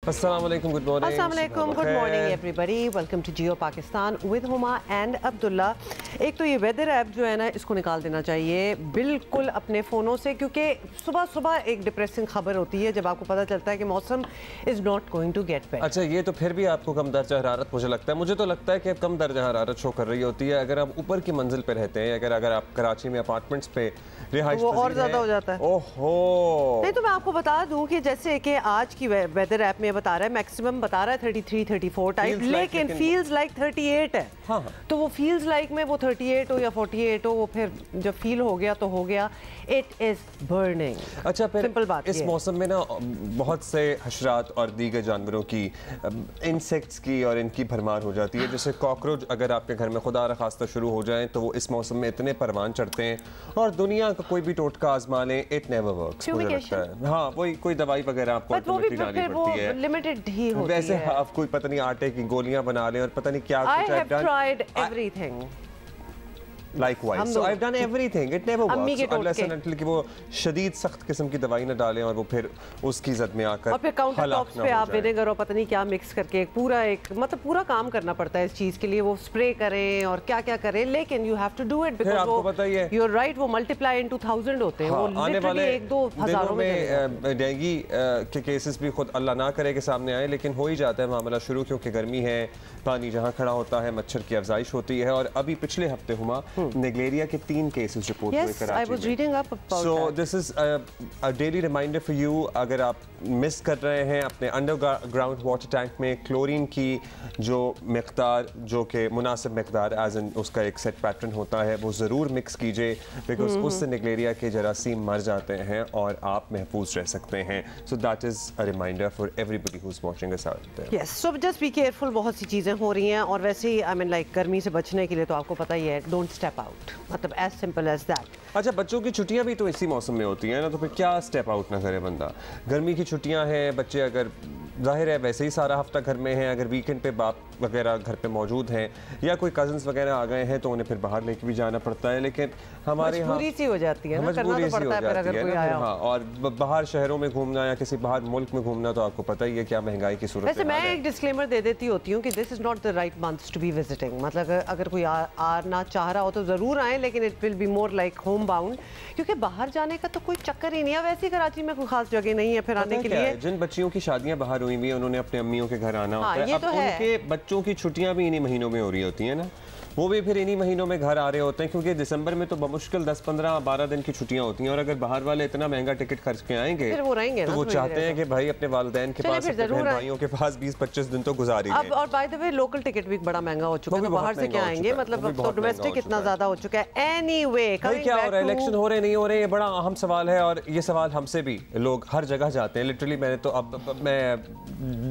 अस्सलाम वालेकुम, good morning. अस्सलाम वालेकुम, good morning everybody. Welcome to Geo Pakistan with Huma and Abdullah. एक तो ये वेदर ऐप जो है ना, इसको निकाल देना चाहिए बिल्कुल अपने फ़ोनों से, क्योंकि सुबह सुबह एक डिप्रेसिंग खबर होती है जब आपको पता चलता है कि मौसम is not going to get better. अच्छा, ये तो फिर भी आपको कम दर्जा हरारत मुझे लगता है। मुझे तो लगता है कि कम दर्जा हरारत शो कर रही होती है अगर आप ऊपर की मंजिल पे रहते हैं। अगर आप कराची में अपार्टमेंट्स पे रिहाइश, वो और ज़्यादा हो जाता है। ओहो, नहीं तो मैं आपको बता दूं कि जैसे कि आज की वेदर ऐप में बता रहा है मैक्सिमम बता रहा है 33-34 टाइप, लेकिन फील्स लाइक 38 है। हाँ। तो वो फील्स लाइक में वो 38 हो या 48 हो, वो फिर जब फील हो गया तो हो गया। It is burning. अच्छा, फिर सिंपल बात इस मौसम में ना बहुत से हशरात और दीगर जानवरों की, इंसेक्ट्स की और इनकी भरमार हो जाती है। जैसे कॉकरोच अगर आपके घर में खुदा न खास्ता शुरू हो जाए तो वो इस मौसम में इतने परवान चढ़ते हैं, और दुनिया का कोई भी टोटका आजमा लें, इट नेवर वर्क्स मुझे लगता है। हाँ, वही कोई दवाई वगैरह आपको अल्टीमेटली डालनी पड़ती है, लिमिटेड ही होती वैसे है। आप कोई पता नहीं आटे की गोलियां बना लें और पता नहीं क्या I कुछ have tried everything. Likewise, so I've done everything. It never works. Unless and until कि वो शदीद सख्त किस्म की दवाई ना डालें और वो फिर उसकी जद में आकर और फिर काउंटर टॉप्स पे आप विनेगर और पता नहीं क्या मिक्स करके मतलब पूरा काम करना पड़ता है इस चीज के लिए। वो स्प्रे करें और क्या क्या करें, लेकिन you have to do it because आपको पता ही है, यू आर राइट, वो मल्टीप्लाई इनटू 1000 होते हैं। वो आने वाले 1-2 में डेंगू के केसेस भी खुद अल्लाह ना करे के सामने आए, लेकिन हो ही जाता है मामला शुरू, क्योंकि गर्मी है, पानी जहाँ खड़ा होता है मच्छर की अफजाइश होती है। और अभी पिछले हफ्ते हुआ नेगलेरिया के 3 केसेस रिपोर्ट हुए कराची में। So this is a daily reminder for you, अगर आप मिस कर रहे हैं अपने अंडरग्राउंड वाटर टैंक में क्लोरीन की जो मिकदार, जो कि मुनासिब मिकदार एज इन उसका एक सेट पैटर्न होता है, वो ज़रूर मिक्स कीजिए, बिकॉज उससे नेगलेरिया के जरासीम मर जाते हैं और आप महफूज रह सकते हैं। So that is a reminder for everybody who is watching us out there. Yes, so just be careful. बहुत सी चीज़ें हो रही हैं, और वैसे ही आई मीन लाइक गर्मी से बचने के लिए तो आपको पता ही है, डोंट स्टेप आउट, मतलब एज सिंपल एज दैट। अच्छा, बच्चों की छुट्टियां भी तो इसी मौसम में होती हैं ना, तो फिर क्या स्टेप आउट ना करे बंदा। गर्मी की छुट्टियां हैं, बच्चे अगर जाहिर है वैसे ही सारा हफ्ता घर में हैं, अगर वीकेंड पे बाप वगैरह घर पे मौजूद हैं या कोई कजन्स वगैरह आ गए हैं तो उन्हें फिर बाहर लेके भी जाना पड़ता है। लेकिन हमारे यहाँ मजबूरी सी हो जाती है ना, करना तो पड़ता है फिर अगर कोई आया हो। हाँ, और बाहर शहरों में घूमना या किसी बाहर मुल्क में घूमना तो आपको पता ही है क्या महंगाई की सूरत है। वैसे मैं एक डिस्क्लेमर दे देती होती हूँ कि this is not the right months to be visiting. मतलब अगर कोई आना चाह रहा हो तो ज़रूर आए, लेकिन it will be more like home bound, क्योंकि बाहर जाने का तो कोई चक्कर ही नहीं है। वैसे कराची में कोई खास जगह नहीं है फिर आने के लिए। जिन बच्चियों की शादियां बाहर हुई हुई, उन्होंने अपने अम्मियों के घर आना होता है। अब उनके बच्चों की छुट्टियां भी इन्हीं महीनों में हो रही होती है ना, वो भी फिर इन्हीं महीनों में घर आ रहे होते हैं, क्योंकि दिसंबर में तो बमुश्किल 10, 15, 12 दिन की छुट्टियां होती हैं। और अगर बाहर वाले इतना महंगा टिकट खर्च के आएंगे फिर वो रहेंगे तो वो चाहते हैं कि भाई अपने वालिदैन के पास, अपने बहन भाइयों के पास 20-25 दिन तो गुजार ही लें। और by the way local ticket भी बड़ा महंगा हो चुका है, तो बाहर से क्या आएंगे, मतलब तो डोमेस्टिक इतना ज्यादा हो चुका है। एनीवे, क्या हो रहा है, इलेक्शन हो रहे नहीं हो रहे, ये बड़ा अहम सवाल है, और ये सवाल हमसे भी लोग हर जगह जाते हैं। लिटरली मैंने तो अब मैं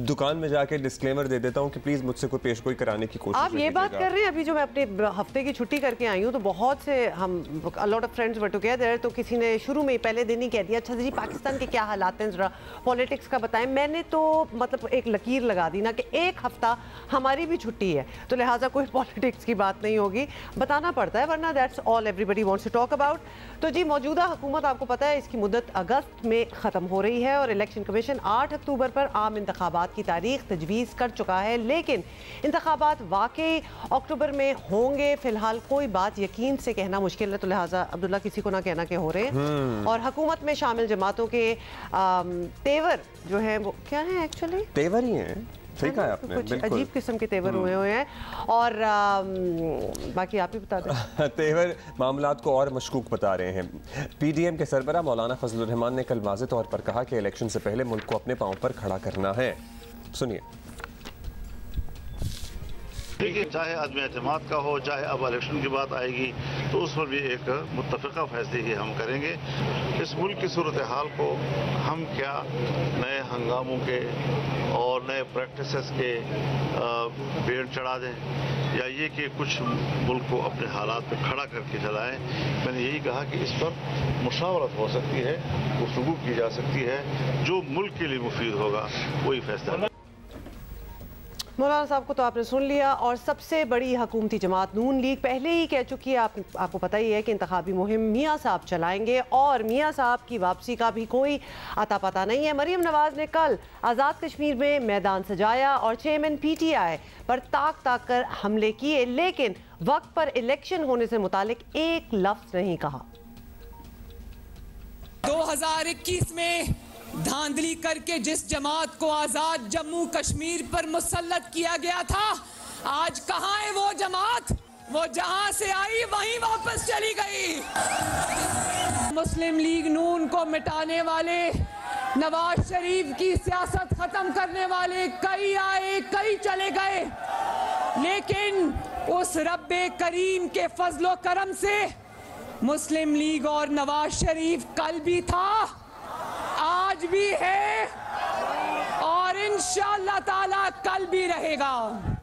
दुकान में जाके डिस्क्लेमर दे देता हूँ कि प्लीज मुझसे कोई पेशगोई कराने की कोशिश। आप ये बात कर रहे हैं, अभी जो मैं अपने हफ्ते की छुट्टी करके आई हूँ तो बहुत से हम अ lot of friends were together, तो किसी ने शुरू में ही पहले दिन ही कह दिया, अच्छा जी पाकिस्तान के क्या हालात हैं, जरा पॉलिटिक्स का बताएं। मैंने तो मतलब एक लकीर लगा दी ना कि एक हफ्ता हमारी भी छुट्टी है, तो लिहाजा कोई पॉलिटिक्स की बात नहीं होगी, बताना पड़ता है, वरना that's all everybody wants to talk about. तो जी मौजूदा हुकूमत आपको पता है इसकी मुद्दत अगस्त में ख़त्म हो रही है, और इलेक्शन कमीशन 8 अक्टूबर पर आम इंतखाबात की तारीख तजवीज़ कर चुका है, लेकिन इंतखाबात वाकई अक्टूबर में होंगे फिलहाल कोई बात यकीन से कहना मुश्किल है। तो लिहाजा अब्दुल्ला किसी को ना कहना के हो रहे हैं। और हुकूमत में शामिल जमातों के तेवर जो है वो क्या है, एक्चुअली तेवर ही हैं, ठीक है आपने, कुछ अजीब किस्म के तेवर हुए हैं। और बाकी आप ही बता दें। तेवर मामलात को और मशकूक बता रहे हैं। पीडीएम के सरबरा मौलाना फजलुर रहमान ने कल वाज़ेह तौर पर कहा कि इलेक्शन से पहले मुल्क को अपने पांव पर खड़ा करना है। सुनिए। देखिए, चाहे अदम एतमाद का हो, चाहे अब इलेक्शन की बात आएगी तो उस पर भी एक मुत्तफ़िक़ा फैसले ही हम करेंगे। इस मुल्क की सूरत हाल को हम क्या नए हंगामों के और नए प्रैक्टिसेस के पेड़ चढ़ा दें, या ये कि कुछ मुल्क को अपने हालात पे खड़ा करके चलाएं। मैंने यही कहा कि इस पर मुशावरत हो सकती है, गुफ्तगू की जा सकती है, जो मुल्क के लिए मुफीद होगा वही फैसला। मौलाना साहब को तो आपने सुन लिया, और सबसे बड़ी हुकूमती जमात नून लीग पहले ही कह चुकी है, आपको पता ही है कि इंतखाबी मुहिम मियाँ साहब चलाएंगे और मियाँ साहब की वापसी का भी कोई अता पता नहीं है। मरीम नवाज ने कल आज़ाद कश्मीर में मैदान सजाया और चेयरमैन PTI पर ताक कर हमले किए, लेकिन वक्त पर इलेक्शन होने से मुतालिक एक लफ्ज नहीं कहा। 2021 में धांधली करके जिस जमात को आजाद जम्मू कश्मीर पर मुसल्लत किया गया था, आज कहां है वो जमात? वो जहां से आई वहीं वापस चली गई। मुस्लिम लीग नून को मिटाने वाले, नवाज शरीफ की सियासत खत्म करने वाले कई आए कई चले गए, लेकिन उस रब्बे करीम के फजलो करम से मुस्लिम लीग और नवाज शरीफ कल भी था, आज भी है और इंशाअल्लाह ताला कल भी रहेगा।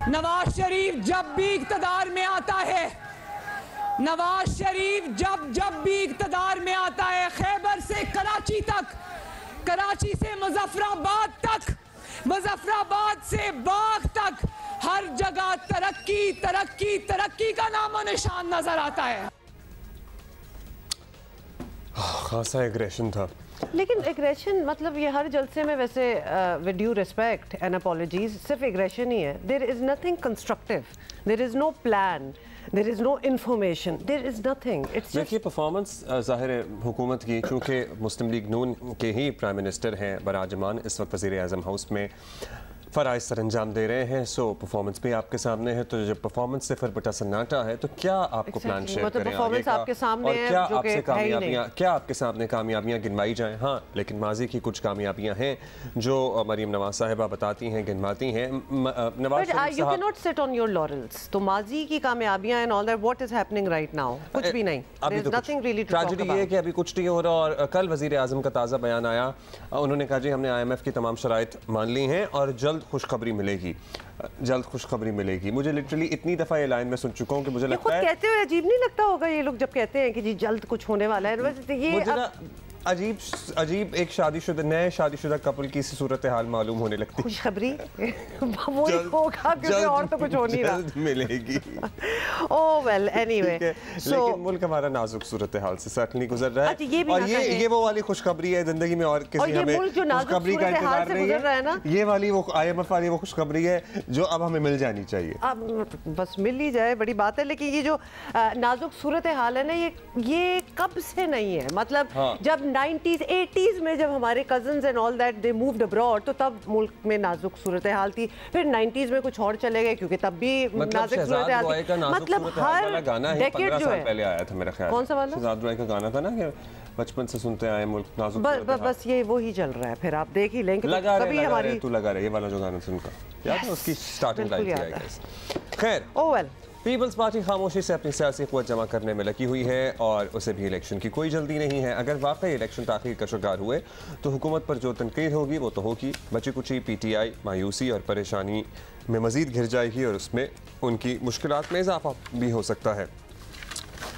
नवाज शरीफ जब भी इक़्तिदार में आता है, नवाज शरीफ जब भी इक़्तिदार में आता है, खैबर से कराची तक, कराची से मुजफ्फराबाद तक, मुजफ्फराबाद से बाग तक, हर जगह तरक्की तरक्की तरक्की का नामो निशान नजर आता है। खासा एग्रेशन था, लेकिन एग्रेशन मतलब ये हर जलसे में वैसे with due respect and apologies सिर्फ एग्रेशन ही है। There is nothing constructive, there is no plan, there is no information, there is nothing. It's देखिए परफॉर्मेंस ज़ाहिर है हुकूमत की, चूँकि मुस्लिम लीग नून के ही प्राइम मिनिस्टर हैं बराजमान इस वक्त वज़ीर आज़म हाउस में फ़राइज़ सर अंजाम दे रहे हैं, सो परफॉर्मेंस भी आपके सामने है। तो जब परफॉर्मेंस से बटा सन्नाटा है तो क्या आपको प्लान शेयर करें आगे का, आपके सामने और क्या जो आपसे कामयाबियाँ, क्या आपके सामने कामयाबियाँ गिनवाई जाएँ? हाँ, लेकिन माजी की कुछ कामयाबियाँ हैं जो मरीम नवाज साहिबा बताती हैं, गिनवाती हैं। Nawaz Sharif you can not sit on your laurels. तो माजी की कामयाबियाँ and all that, what is happening right now? कुछ भी नहीं, there is nothing really to talk about. Tragedy है कि अभी कुछ नहीं हो रहा। और कल वज़ीर आज़म का ताज़ा बयान आया, उन्होंने कहा जी हमने IMF की तमाम शराइत मान ली हैं और जल्द खुशखबरी मिलेगी, जल्द खुशखबरी मिलेगी। मुझे लिटरली इतनी दफ़ा ये लाइन में सुन चुका हूँ कि मुझे लगता है कहते हुए अजीब नहीं लगता होगा ये लोग जब कहते हैं कि जी जल्द कुछ होने वाला है। ये मुझे ना अजीब एक नए शादीशुदा कपल की सूरत हाल मालूम होने लगती है। खुशखबरी वो होगा क्योंकि और तो कुछ हो नहीं रहा, जल्द मिलेगी। ओह वेल एनीवे, लेकिन मुल्क हमारा नाजुक सूरत हाल से सर्टनली गुजर रहा है। और ये वो वाली खुशखबरी है जिंदगी में, और किसी हमें खुशखबरी का इंतजार नहीं है। ये वाली वो IMF वाली वो खुशखबरी है जो अब हमें मिल जानी चाहिए। अब बस मिल ही जाए, बड़ी बात है। लेकिन ये जो नाजुक सूरत हाल है ना, ये कब से नहीं है। मतलब जब 90s 80s में जब हमारे cousins and all that they moved abroad, तो तब मुल्क में नाजुक सूरत हाल थी। फिर 90s में कुछ और चले गए क्योंकि तब भी नाजुक सूरत हाल थी। मतलब हर डेकेड जो है, पहले आया था मेरा ख्याल, कौन सा वाला शहजाद रॉय का गाना था ना कि बचपन से सुनते आए मुल्क नाजुक बस ये वो ही चल रहा है। फिर आप देख ही लेंगे कभी हमारी तू लगा रहे, ये वाला जो गाना सुनकर याद है उसकी स्टार्टिंग लाइन थी। खैर, ओह वेल, पीपल्स पार्टी खामोशी से अपनी सियासी क़ुव्वत जमा करने में लगी हुई है और उसे भी इलेक्शन की कोई जल्दी नहीं है। अगर वाकई इलेक्शन ताख़ीर का शिकार हुए तो हुकूमत पर जो तनकीद होगी वो तो होगी, बची कुची PTI मायूसी और परेशानी में मज़ीद घिर जाएगी और उसमें उनकी मुश्किलात में इजाफा भी हो सकता है।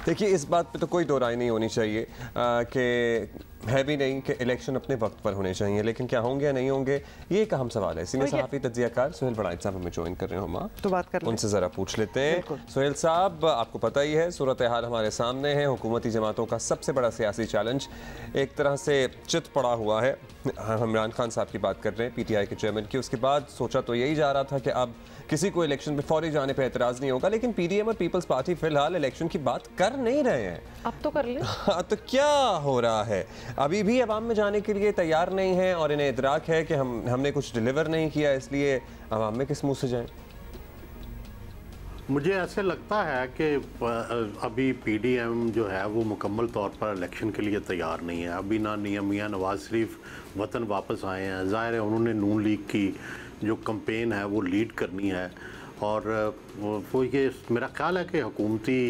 देखिए इस बात पे तो कोई दो राय नहीं होनी चाहिए कि है भी नहीं कि इलेक्शन अपने वक्त पर होने चाहिए, लेकिन क्या होंगे या नहीं होंगे ये एक अहम सवाल है। इसी में सहाफ़ी तज्ज़ियाकार सोहेल बड़ाइच साहब हमें ज्वाइन कर रहे हो, माँ तो बात कर उनसे ज़रा पूछ लेते हैं। सोहेल साहब, आपको पता ही है सूरत हाल हमारे सामने है, हुकूमती जमातों का सबसे बड़ा सियासी चैलेंज एक तरह से चित पड़ा हुआ है। इमरान खान साहब की बात कर रहे हैं, PTI के चेयरमैन की। उसके बाद सोचा तो यही जा रहा था कि अब किसी को इलेक्शन में फौरी जाने पर एतराज़ नहीं होगा, लेकिन PDM और पीपल्स पार्टी फिलहाल इलेक्शन की बात कर नहीं रहे हैं। अब तो कर लें। तो क्या हो रहा है? अभी भी अवाम में जाने के लिए तैयार नहीं है और इन्हें इदराक है कि हमने कुछ डिलीवर नहीं किया, इसलिए अवाम में किस मुंह से जाएं? मुझे ऐसे लगता है कि अभी PDM जो है वो मुकम्मल तौर पर इलेक्शन के लिए तैयार नहीं है। अभी ना मियां नवाज शरीफ वतन वापस आए हैं, ज़ाहिर है उन्होंने नून लीग की जो कैंपेन है वो लीड करनी है, और वो ये मेरा ख्याल है कि हुकूमती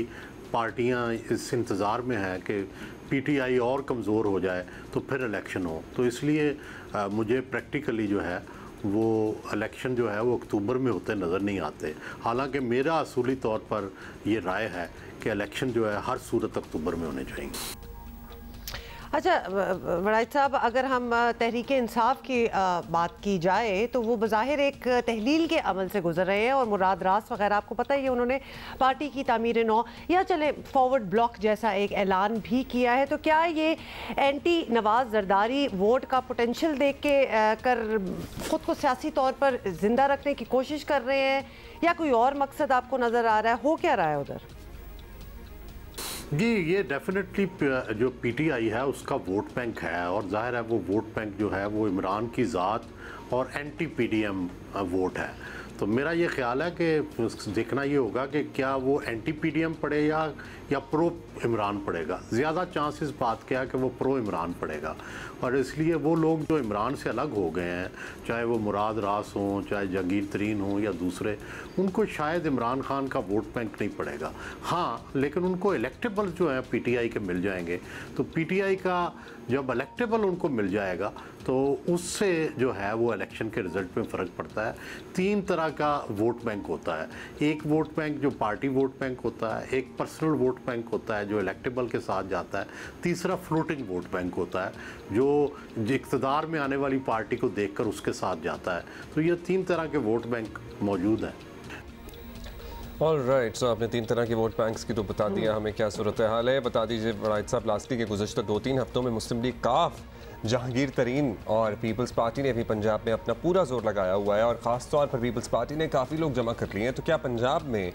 पार्टियां इस इंतज़ार में है कि PTI और कमज़ोर हो जाए तो फिर इलेक्शन हो। तो इसलिए मुझे प्रैक्टिकली जो है वो इलेक्शन जो है वो अक्टूबर में होते नज़र नहीं आते। हालांकि मेरा असूली तौर पर ये राय है कि इलेक्शन जो है हर सूरत अक्टूबर में होने चाहिए। अच्छा वड़ाइच साहब, अगर हम तहरीक इंसाफ की बात की जाए तो वो बज़ाहिर एक तहलील के अमल से गुजर रहे हैं और मुराद रास वगैरह आपको पता ही है, उन्होंने पार्टी की तामीर नौ या चले फॉरवर्ड ब्लॉक जैसा एक ऐलान भी किया है। तो क्या ये एंटी नवाज जरदारी वोट का पोटेंशियल देख के कर खुद को सियासी तौर पर जिंदा रखने की कोशिश कर रहे हैं या कोई और मकसद आपको नज़र आ रहा है? हो क्या रहा है उधर? जी, ये डेफिनेटली जो पीटीआई है उसका वोट बैंक है, और जाहिर है वो वोट बैंक जो है वो इमरान की ज़ात और एंटी पीडीएम वोट है। तो मेरा ये ख्याल है कि देखना ये होगा कि क्या वो एंटी पीडीएम पड़े या प्रो इमरान पड़ेगा। ज़्यादा चांस इस बात के है कि वो प्रो इमरान पड़ेगा, और इसलिए वो लोग जो इमरान से अलग हो गए हैं, चाहे वो मुराद रास हों, चाहे जहांगीर तरीन हों या दूसरे, उनको शायद इमरान खान का वोट बैंक नहीं पड़ेगा। हाँ, लेकिन उनको इलेक्टेबल जो है पीटीआई के मिल जाएंगे। तो पीटीआई का जब इलेक्टेबल उनको मिल जाएगा तो उससे जो है वो इलेक्शन के रिजल्ट में फ़र्क पड़ता है। 3 तरह का वोट बैंक होता है। एक वोट बैंक जो पार्टी वोट बैंक होता है, एक पर्सनल वोट बैंक होता है जो इलेक्टेबल के साथ जाता है, तीसरा फ्लोटिंग वोट बैंक होता है जो इक़्तिदार में आने वाली पार्टी को देखकर उसके साथ जाता है। तो ये 3 तरह के वोट बैंक मौजूद हैं। ऑल राइट, सो आपने 3 तरह के वोट बैंक्स की तो बता दिया हमें क्या सूरत हाल है। बता दीजिए वड़ाइच साहब, लास्टली के गुज़श्ता 2-3 हफ्तों में मुस्लिम लीग काफ, जहांगीर तरीन और पीपल्स पार्टी ने भी पंजाब में अपना पूरा जोर लगाया हुआ है, और ख़ास तौर पर पीपल्स पार्टी ने काफ़ी लोग जमा कर लिए हैं। तो क्या पंजाब में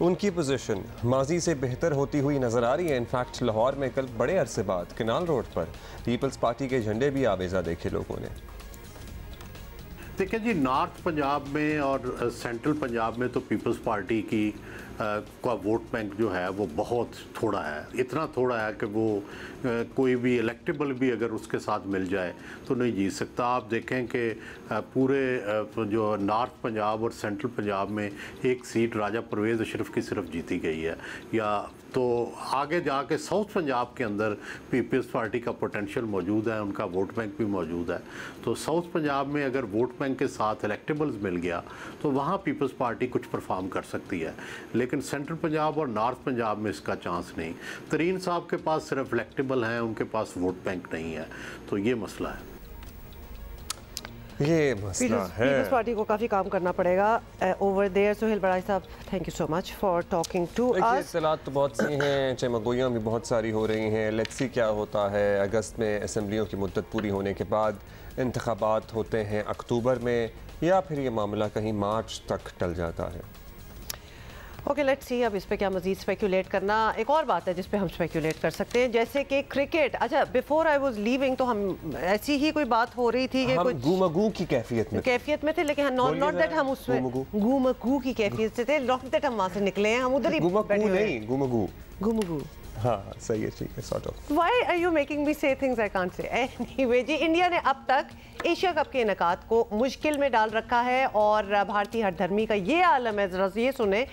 उनकी पोजीशन माजी से बेहतर होती हुई नज़र आ रही है? इनफैक्ट लाहौर में कल बड़े अरसे बाद किनाल रोड पर पीपल्स पार्टी के झंडे भी आवेजा देखे लोगों ने। देखिए जी, नॉर्थ पंजाब में और सेंट्रल पंजाब में तो पीपल्स पार्टी की का वोट बैंक जो है वो बहुत थोड़ा है। इतना थोड़ा है कि वो कोई भी इलेक्टेबल भी अगर उसके साथ मिल जाए तो नहीं जीत सकता। आप देखें कि पूरे जो नॉर्थ पंजाब और सेंट्रल पंजाब में एक सीट राजा परवेज़ अशरफ की सिर्फ जीती गई है। या तो आगे जाके साउथ पंजाब के अंदर पीपल्स पार्टी का पोटेंशियल मौजूद है, उनका वोट बैंक भी मौजूद है। तो साउथ पंजाब में अगर वोट बैंक के साथ इलेक्टेबल्स मिल गया तो वहाँ पीपल्स पार्टी कुछ परफॉर्म कर सकती है, लेकिन सेंट्रल पंजाब और नॉर्थ पंजाब में इसका चांस नहीं। तरीन साहब के पास सिर्फ इलेक्टेबल हैं, उनके पास वोट बैंक नहीं है। तो ये मसला है, ये मसला है। पीपल्स पार्टी को काफ़ी काम करना पड़ेगा ओवर देयर। सोहेल बड़ाई साहब, thank you so much for talking to us. इत्तलात तो बहुत सी हैं, चमगोइयाँ भी बहुत सारी हो रही हैं। लेट्स सी क्या होता है। अगस्त में असम्बलियों की मुद्दत पूरी होने के बाद इंतखाबात होते हैं अक्टूबर में, या फिर ये मामला कहीं मार्च तक टल जाता है। Okay, let's see. अब इस पे क्या मजीद स्पेक्यूलेट करना। एक और बात है जिस पे हम स्पेक्यूलेट कर सकते हैं, जैसे कि क्रिकेट। अच्छा, बिफोर आई वाज लीविंग तो हम ऐसी ही कोई बात हो रही थी कि कुछ गूमगू की कैफियत में थे, लेकिन नॉट दैट हम उसमें गूमगू की कैफियत से थे, नॉट दैट हम वहां से निकले हैं, हम उधर ही गूमगू। हाँ, सही है, ठीक है, sort of. Why are you making me say things I can't say? Anyway जी, इंडिया ने अब तक एशिया कप के इनेकाद को मुश्किल में डाल रखा है, और भारतीय हरधर्मी का ये आलम है। जरा ये सुने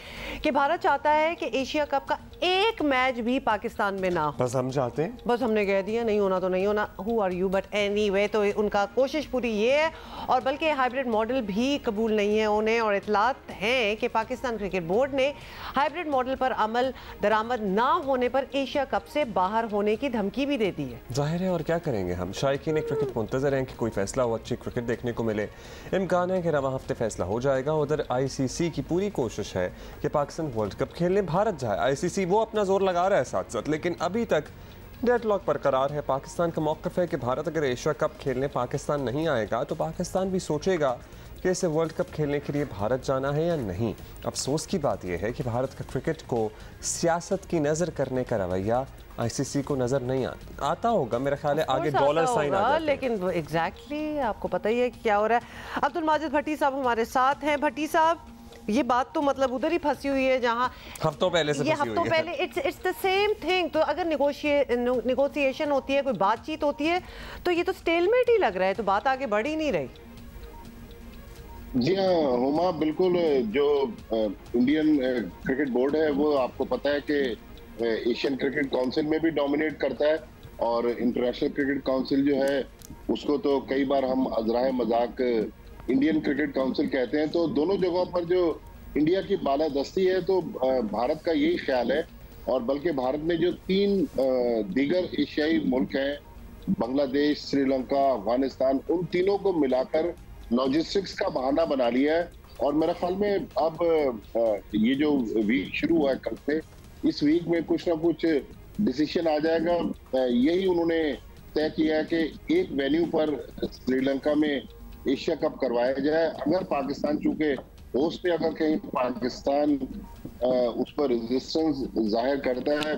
कि भारत चाहता है कि एशिया कप का एक मैच भी पाकिस्तान में ना हो। बस हम चाहते हैं, बस हमने कह दिया नहीं होना तो नहीं होना। Who are you? But anyway, तो उनका कोशिश पूरी ये है, और बल्कि हाइब्रिड मॉडल भी कबूल नहीं है उन्हें। और इतलात हैं कि पाकिस्तान क्रिकेट बोर्ड ने हाइब्रिड मॉडल पर अमल दरामद ना होने पर एशिया कप से बाहर होने की धमकी भी दे दी है। जाहिर है, और क्या करेंगे हम। शायकीन क्रिकेट मुंतजर हैं कि कोई फैसला हो, अच्छी क्रिकेट देखने को मिले। इम्कान है कि रवा हफ्ते फैसला हो जाएगा। उधर आईसीसी की पूरी कोशिश है कि पाकिस्तान वर्ल्ड कप खेलने भारत जाए। आईसीसी वो अपना जोर लगा रहा है साथ साथ, लेकिन अभी तक डेडलॉक बरकरार है। पाकिस्तान का मौक़िफ़ है कि भारत अगर एशिया कप खेलने पाकिस्तान नहीं आएगा तो पाकिस्तान भी सोचेगा कि इसे वर्ल्ड कप खेलने के लिए भारत जाना है या नहीं। अफसोस की बात यह है कि भारत का क्रिकेट को सियासत की नज़र करने का रवैया आईसीसी को नज़र नहीं आता होगा। मेरा ख्याल है आगे डॉलर साइन आ जाता है, लेकिन एग्जैक्टली आपको पता ही है कि क्या हो रहा है। अब्दुल माजिद भट्टी साहब हमारे साथ हैं। भट्टी साहब, ये बात तो मतलब उधर ही फंसी हुई है जहाँ हफ्तों पहले से फंसी हुई है। It's the same thing. तो अगर निगोशिएशन होती है, कोई बातचीत होती है, तो ये तो स्टेलमेट ही लग रहा है, तो बात आगे बढ़ ही नहीं रही। जी हाँ हुमा, बिल्कुल। जो इंडियन क्रिकेट बोर्ड है वो आपको पता है कि एशियन क्रिकेट काउंसिल में भी डोमिनेट करता है, और इंटरनेशनल क्रिकेट काउंसिल जो है उसको तो कई बार हम अज़राए मजाक इंडियन क्रिकेट काउंसिल कहते हैं। तो दोनों जगहों पर जो इंडिया की बालादस्ती है, तो भारत का यही ख्याल है। और बल्कि भारत में जो 3 दीगर एशियाई मुल्क हैं बांग्लादेश, श्रीलंका, अफगानिस्तान, उन तीनों को मिलाकर लॉजिस्टिक्स का बहाना बना लिया है। और मेरे ख्याल में अब ये जो वीक शुरू हुआ है कल से, इस वीक में कुछ ना कुछ डिसीजन आ जाएगा। यही उन्होंने तय किया है कि एक वेन्यू पर श्रीलंका में एशिया कप करवाया जाए। अगर पाकिस्तान, चूंकि होस्ट में अगर कहीं पाकिस्तान उस पर रेजिस्टेंस जाहिर करता है,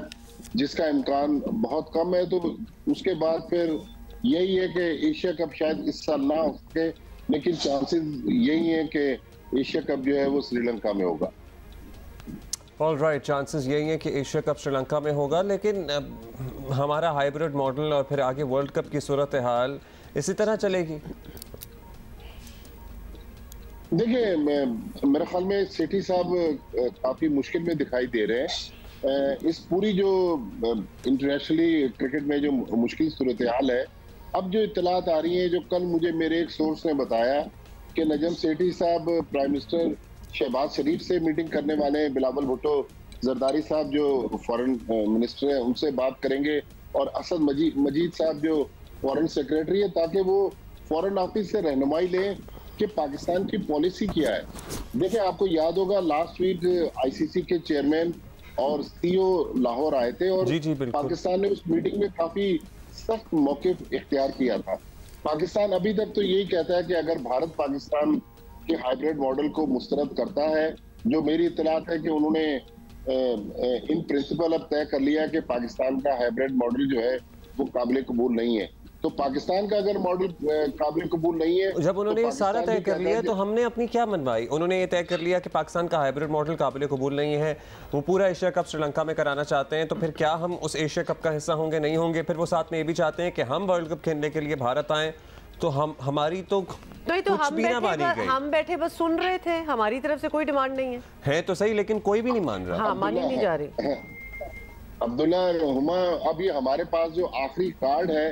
जिसका इम्कान बहुत कम है, तो उसके बाद फिर यही है कि एशिया कप शायद इस साल ना हो सके, लेकिन चांसेस यही है कि एशिया कप जो है वो श्रीलंका में होगा। ऑल राइट, चांसेस यही है कि एशिया कप श्रीलंका में होगा, लेकिन हमारा हाइब्रिड मॉडल और फिर आगे वर्ल्ड कप की सूरत हाल इसी तरह चलेगी। देखिए, मेरे ख्याल में सेठी साहब काफी मुश्किल में दिखाई दे रहे हैं। इस पूरी जो इंटरनेशनली क्रिकेट में जो मुश्किल सूरत हाल है, अब जो इत्तलात आ रही हैं, जो कल मुझे मेरे एक सोर्स ने बताया कि नजम सेठी साहब प्राइम मिनिस्टर शहबाज शरीफ से मीटिंग करने वाले हैं, बिलावल भुट्टो जरदारी साहब जो फॉरेन मिनिस्टर हैं उनसे बात करेंगे, और असद मजीद साहब जो फॉरेन सेक्रेटरी है, ताकि वो फॉरेन ऑफिस से रहनुमाई लें कि पाकिस्तान की पॉलिसी क्या है। देखिए, आपको याद होगा लास्ट वीक आईसीसी के चेयरमैन और सीईओ लाहौर आए थे, और जी, पाकिस्तान ने उस मीटिंग में काफी सख्त मौक़िफ़ इख्तियार किया था। पाकिस्तान अभी तक तो यही कहता है कि अगर भारत पाकिस्तान के हाइब्रिड मॉडल को मुस्तरद करता है, जो मेरी इत्तलात है कि उन्होंने इन प्रिंसिपल अब तय कर लिया कि पाकिस्तान का हाइब्रिड मॉडल जो है वो काबिल कबूल नहीं है। तो पाकिस्तान का अगर मॉडल काबिल कबूल नहीं है, जब उन्होंने तो सारा तय कर लिया तो हमने अपनी क्या मनवाई। उन्होंने ये तय कर लिया कि पाकिस्तान का हाइब्रिड मॉडल काबिल कबूल नहीं है, वो पूरा एशिया कप श्रीलंका में कराना चाहते हैं, तो फिर क्या हम उस एशिया कप का हिस्सा होंगे, नहीं होंगे। फिर वो साथ में ये भी चाहते हैं कि हम वर्ल्ड कप खेलने के लिए भारत आएँ, तो हमारी तो हम बैठे बस सुन रहे थे, हमारी तरफ से कोई डिमांड नहीं है तो सही, लेकिन कोई भी नहीं मान रहा। हाँ, मानी नहीं जा रही। अब्दुल्ला हुमा, अभी हमारे पास जो आखिरी कार्ड है,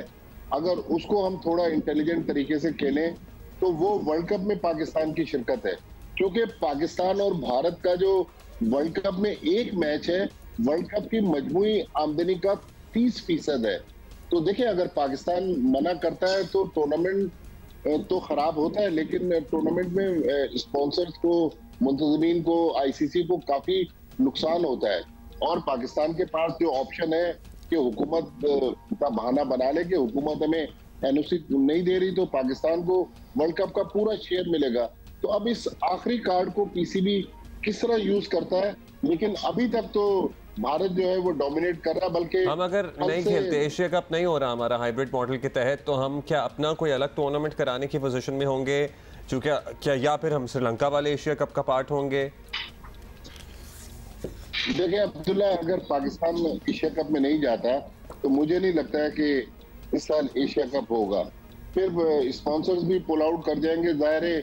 अगर उसको हम थोड़ा इंटेलिजेंट तरीके से खेलें तो वो वर्ल्ड कप में पाकिस्तान की शिरकत है, क्योंकि पाकिस्तान और भारत का जो वर्ल्ड कप में एक मैच है, वर्ल्ड कप की मजमूई आमदनी का 30% है। तो देखिए, अगर पाकिस्तान मना करता है तो टूर्नामेंट तो खराब होता है, लेकिन टूर्नामेंट में स्पॉन्सर्स को, मुंतजमीन को, आईसीसी को काफी नुकसान होता है। और पाकिस्तान के पास जो ऑप्शन है कि हुकूमत का बहाना बना ले कि हुकूमत हमें एनओसी नहीं दे रही, तो पाकिस्तान को वर्ल्ड कप का पूरा शेयर मिलेगा। तो अब इस आखिरी कार्ड को पीसीबी किस तरह यूज करता है, लेकिन अभी तक तो भारत जो है वो डोमिनेट कर रहा है। बल्कि हम अगर नहीं खेलते, एशिया कप नहीं हो रहा हमारा हाइब्रिड मॉडल के तहत, तो हम क्या अपना कोई अलग टूर्नामेंट कराने की पोजीशन में होंगे, चूंकि क्या, या फिर हम श्रीलंका वाले एशिया कप का पार्ट होंगे? देखिए अब्दुल्ला, अगर पाकिस्तान एशिया कप में नहीं जाता तो मुझे नहीं लगता है कि इस साल एशिया कप होगा। फिर स्पॉन्सर्स भी पुल आउट कर जाएंगे। जाहिर है,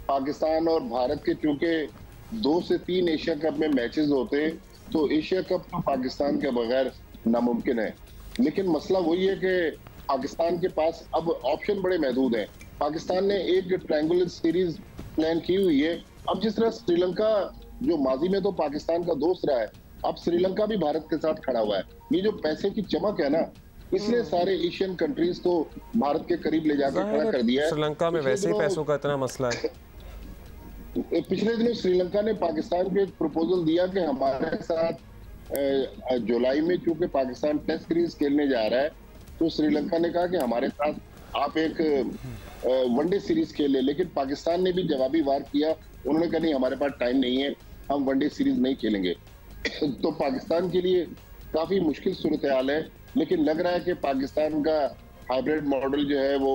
पाकिस्तान और भारत के चूंकि 2 से 3 एशिया कप में मैचेस होते हैं, तो एशिया कप तो पाकिस्तान के बगैर नामुमकिन है। लेकिन मसला वही है कि पाकिस्तान के पास अब ऑप्शन बड़े महदूद हैं। पाकिस्तान ने एक ट्रायंगुलर सीरीज प्लान की हुई है। अब जिस तरह श्रीलंका जो माजी में तो पाकिस्तान का दोस्त रहा है, अब श्रीलंका भी भारत के साथ खड़ा हुआ है। ये जो पैसे की चमक है ना, इसलिए सारे एशियन कंट्रीज को भारत के करीब ले जाकर खड़ा कर दिया है। श्रीलंका में वैसे ही पैसों का इतना मसला है। पिछले दिनों श्रीलंका ने पाकिस्तान को एक प्रपोजल दिया कि हमारे साथ जुलाई में चूंकि पाकिस्तान टेस्ट सीरीज खेलने जा रहा है, तो श्रीलंका ने कहा कि हमारे साथ आप एक वनडे सीरीज खेल ले। लेकिन पाकिस्तान ने भी जवाबी वार किया। उन्होंने कहा नहीं, हमारे पास टाइम नहीं है, हम वनडे सीरीज नहीं खेलेंगे। तो पाकिस्तान के लिए काफी मुश्किल सूरत हाल है। लेकिन लग रहा है कि पाकिस्तान का हाइब्रिड मॉडल जो है वो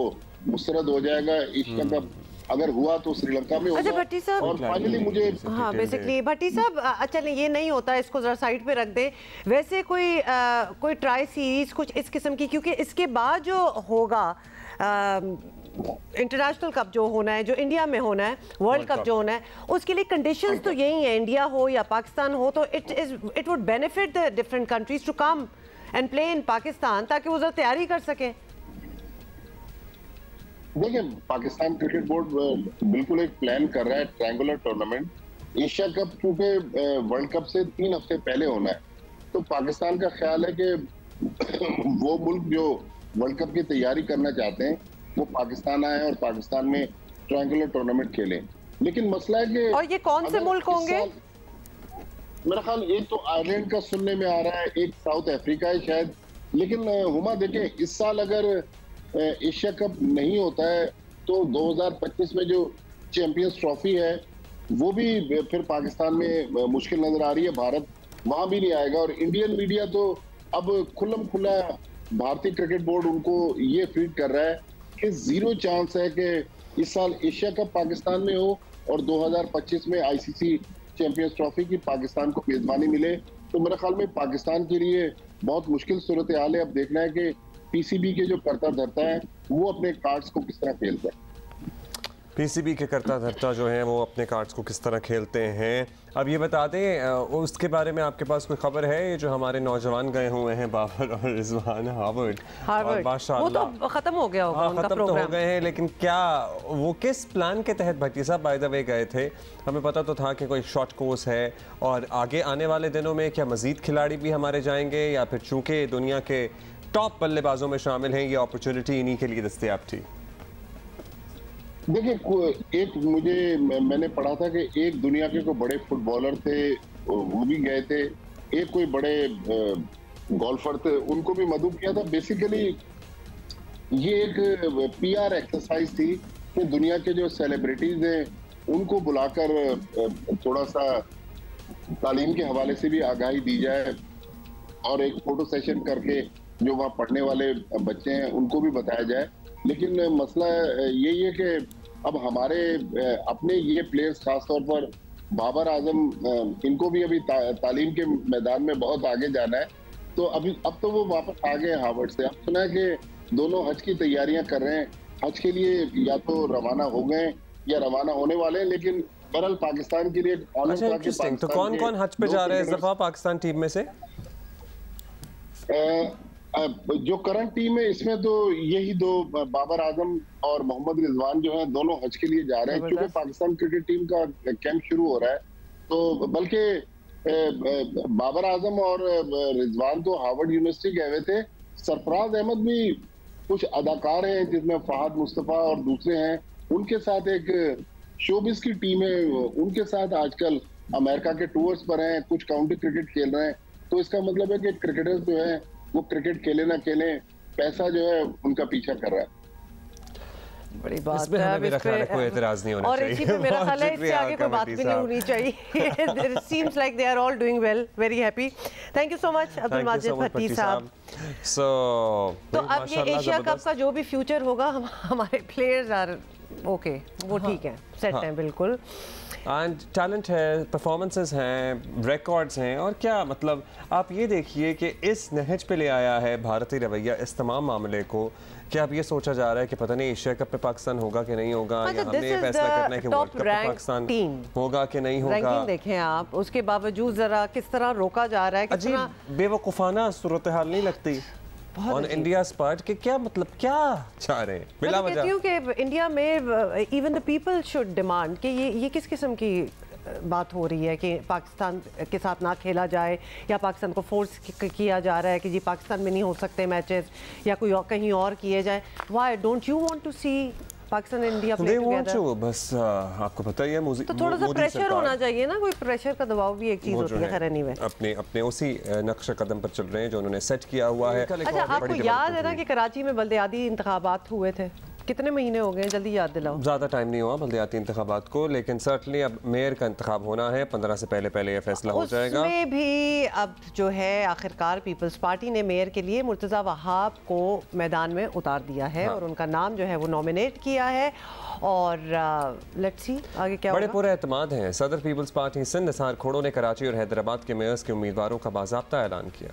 मुस्तरद हो जाएगा। एशिया कप अगर हुआ तो श्रीलंका में होगा। अच्छा भट्टी साहब, और फाइनली मुझे बेसिकली भट्टी साहब, अच्छा ये नहीं होता, इसको जरा साइड पे रख दे। वैसे कोई ट्राई सीरीज कुछ इस किस्म की, क्योंकि इसके बाद जो होगा इंटरनेशनल कप जो होना है, जो इंडिया में होना है, वर्ल्ड कप जो होना है, उसके लिए कंडीशंस तो यही है, इंडिया हो या पाकिस्तान हो, तो it would benefit the different countries to come and play in Pakistan, ताकि वो जरा तैयारी कर सके। देखिए, पाकिस्तान क्रिकेट बोर्ड बिल्कुल एक प्लान कर रहा है ट्रायंगुलर टूर्नामेंट। एशिया कप चूंकि वर्ल्ड कप से 3 हफ्ते पहले होना है, तो पाकिस्तान का ख्याल है कि वो मुल्क जो वर्ल्ड कप की तैयारी करना चाहते हैं वो पाकिस्तान आए और पाकिस्तान में ट्रायंगुलर टूर्नामेंट खेलें। लेकिन मसला है कि और ये कौन से मुल्क होंगे? मेरा ख्याल एक तो आयरलैंड का सुनने में आ रहा है, एक साउथ अफ्रीका है शायद। लेकिन हुमा देखें, इस साल अगर एशिया कप नहीं होता है तो 2025 में जो चैंपियंस ट्रॉफी है वो भी फिर पाकिस्तान में मुश्किल नजर आ रही है। भारत वहां भी नहीं आएगा और इंडियन मीडिया तो अब खुल्लम खुला भारतीय क्रिकेट बोर्ड उनको ये फीड कर रहा है कि 0 चांस है कि इस साल एशिया कप पाकिस्तान में हो और 2025 में आईसीसी चैंपियंस ट्रॉफी की पाकिस्तान को मेजबानी मिले। तो मेरे ख्याल में पाकिस्तान के लिए बहुत मुश्किल सूरत हाल है। अब देखना है कि पीसीबी के जो करता धरता है वो अपने कार्ड्स को किस तरह खेलता है। पीसीबी के करता धरता जो है वो अपने कार्ड्स को किस तरह खेलते हैं। अब ये बता दें उसके बारे में आपके पास कोई खबर है? ये जो हमारे नौजवान गए हुए हैं बाबर और रिजवान हार्वर्ड वो तो खत्म हो गया होगा उनका खत्म तो हो गए हैं, लेकिन क्या वो किस प्लान के तहत भट्टी साहब बाय द वे गए थे? हमें पता तो था कि कोई शॉर्ट कोर्स है और आगे आने वाले दिनों में क्या मजीद खिलाड़ी भी हमारे जाएंगे या फिर चूंकि दुनिया के टॉप बल्लेबाजों में शामिल हैं ये अपॉर्चुनिटी इन्हीं के लिए दस्तयाब थी? देखिए, एक मैंने पढ़ा था कि एक दुनिया के कोई बड़े फुटबॉलर थे वो भी गए थे, एक कोई बड़े गोल्फर थे उनको भी मदऊ किया था। बेसिकली ये एक पीआर एक्सरसाइज थी कि दुनिया के जो सेलिब्रिटीज हैं उनको बुलाकर थोड़ा सा तालीम के हवाले से भी आगाही दी जाए और एक फोटो सेशन करके जो वहाँ पढ़ने वाले बच्चे हैं उनको भी बताया जाए। लेकिन मसला यही है कि अब हमारे अपने ये प्लेयर्स खासतौर पर बाबर आजम इनको भी अभी तालीम के मैदान में बहुत आगे जाना है। तो अब तो वो वापस आ गए हार्वर्ड से। अब सुना है कि दोनों हज की तैयारियां कर रहे हैं, हज के लिए या तो रवाना हो गए या रवाना होने वाले हैं। लेकिन बहरहाल पाकिस्तान के लिए तो कौन कौन हज पे जा रहे हैं इस दफा पाकिस्तान टीम में से? जो करंट टीम है इसमें तो यही दो, बाबर आजम और मोहम्मद रिजवान जो है दोनों हज के लिए जा रहे हैं। क्योंकि पाकिस्तान क्रिकेट टीम का कैंप शुरू हो रहा है तो बल्कि बाबर आजम और रिजवान तो हार्वर्ड यूनिवर्सिटी गए हुए थे। सरफराज अहमद भी कुछ अदाकार हैं जिसमें फहद मुस्तफा और दूसरे हैं, उनके साथ एक शोबिस की टीम है, उनके साथ आजकल अमेरिका के टूर्स पर हैं, कुछ काउंटी क्रिकेट खेल रहे हैं। तो इसका मतलब है कि क्रिकेटर्स जो है वो क्रिकेट खेले ना खेले पैसा जो है उनका पीछा कर रहा है। बड़ी बात इसमें हमें मेरा ख्याल है कोई एतराज नहीं होना और चाहिए। इसी पे मेरा ख्याल है इससे आगे कोई बात भी नहीं होनी चाहिए। It seems like they are all doing well, very happy. Thank you so much Abdul Majid भट्टी साहब। तो अब ये एशिया कप का जो भी फ्यूचर होगा हमारे प्लेयर्स आर ओके, वो ठीक है, सेट हैं बिल्कुल। एंड टैलेंट है, परफॉर्मेंसेस हैं, रिकॉर्ड्स हैं और क्या मतलब आप ये देखिए कि इस नहज पे ले आया है भारतीय रवैया इस तमाम मामले को कि अब ये सोचा जा रहा है कि पता नहीं एशिया कप पे पाकिस्तान होगा कि नहीं होगा, या हमने ये फैसला करना है कि वर्ल्ड कप पे पाकिस्तान होगा कि नहीं होगा। रैंकिंग देखें आप, उसके बावजूद जरा किस तरह रोका जा रहा है, अजीब बेवकूफाना सूरत हाल नहीं लगती ऑन इंडिया स्पार्ट के? क्या मतलब क्या चाह रहे हैं बिला वजह? मैं कहती हूँ कि इंडिया में even the people should demand कि ये किस किस्म की बात हो रही है कि पाकिस्तान के साथ ना खेला जाए या पाकिस्तान को फोर्स किया जा रहा है कि जी पाकिस्तान में नहीं हो सकते मैचेस या कोई और कहीं और किए जाए। Why don't you want to see Pakistan and India play together? बस आपको पता ही है तो थोड़ा सा प्रेशर होना चाहिए ना, कोई प्रेशर का दबाव भी एक चीज होती है। खैर एनीवे अपने उसी नक्श कदम पर चल रहे हैं जो उन्होंने सेट किया हुआ है। अच्छा, आपको याद है ना कि कराची में बल्दियाती इंतखाबात हुए थे? कितने महीने हो गए, जल्दी याद दिलाओ। ज़्यादा टाइम नहीं हुआ बल्दियाती इंतखाबात को, लेकिन सर्टनली अब मेयर का इंतखाब होना है, 15 से पहले ये फैसला हो जाएगा। उसमें भी अब जो है आखिरकार पीपल्स पार्टी ने मेयर के लिए मुर्तज़ा वहाब को मैदान में उतार दिया है और उनका नाम जो है वो नॉमिनेट किया है और लेट्स सी आगे क्या बड़े पूरे एतमाद हैं। सदर पीपल्स पार्टी सिंध निसार खोड़ो ने कराची और हैदराबाद के मेयर्स के उम्मीदवारों का बाज़ाब्ता ऐलान किया।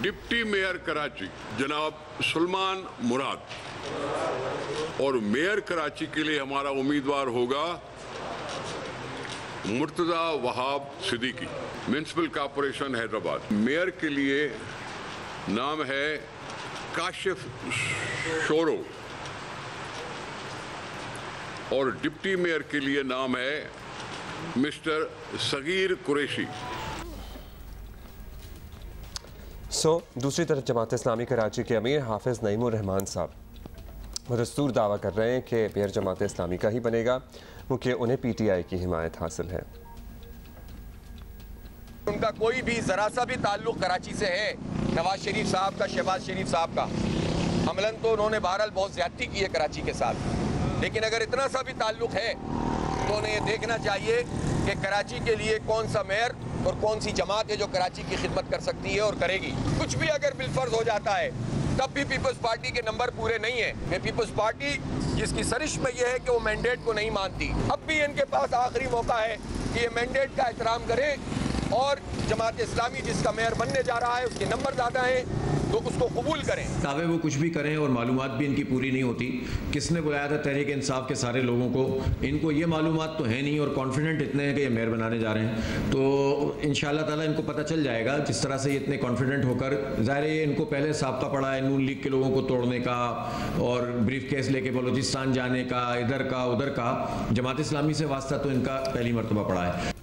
डिप्टी मेयर कराची जनाब सुलेमान मुराद और मेयर कराची के लिए हमारा उम्मीदवार होगा Murtaza Wahab Siddiqui, municipal corporation Hyderabad. Mayor के लिए नाम है काशिफ शोरो और डिप्टी मेयर के लिए नाम है मिस्टर सगीर कुरैशी। दूसरी तरफ जमात इस्लामी कराची के अमीर हाफिज़ नईमुर रहमान साहब बदस्तूर दावा कर रहे हैं कि मेयर जमात इस्लामी का ही बनेगा, क्योंकि उन्हें PTI की हिमायत हासिल है। उनका कोई भी ज़रा सा भी ताल्लुक़ कराची से है, नवाज शरीफ साहब का, शहबाज शरीफ साहब का, अमलन तो उन्होंने बहरहाल बहुत ज़्यादती की है कराची के साथ, लेकिन अगर इतना सा भी ताल्लुक़ है तो उन्हें ये देखना चाहिए कि कराची के लिए कौन सा मेयर और कौन सी जमात है जो कराची की खिदमत कर सकती है और करेगी। कुछ भी अगर बिलफर्ज हो जाता है तब भी पीपल्स पार्टी के नंबर पूरे नहीं है। ये पीपल्स पार्टी जिसकी सरिश में यह है कि वो मैंडेट को नहीं मानती, अब भी इनके पास आखिरी मौका है कि ये मैंडेट का एहतराम करें और जमात इस्लामी जिसका मेयर बनने जा रहा है उसके नंबर ज़्यादा हैं तो उसको कबूल करें। दावे वो कुछ भी करें और मालूमात भी इनकी पूरी नहीं होती। किसने बुलाया था तहरीक इंसाफ के सारे लोगों को, इनको ये मालूमात तो है नहीं और कॉन्फिडेंट इतने हैं कि ये मेयर बनाने जा रहे हैं। तो इंशाल्लाह ताला इनको पता चल जाएगा जिस तरह से ये इतने कॉन्फिडेंट होकर, ज़ाहिर है इनको पहले साबका पड़ा है नून लीग के लोगों को तोड़ने का और ब्रीफ केस लेके बलूचिस्तान जाने का, इधर का उधर का। जमात इस्लामी से वास्ता तो इनका पहली मरतबा पड़ा है।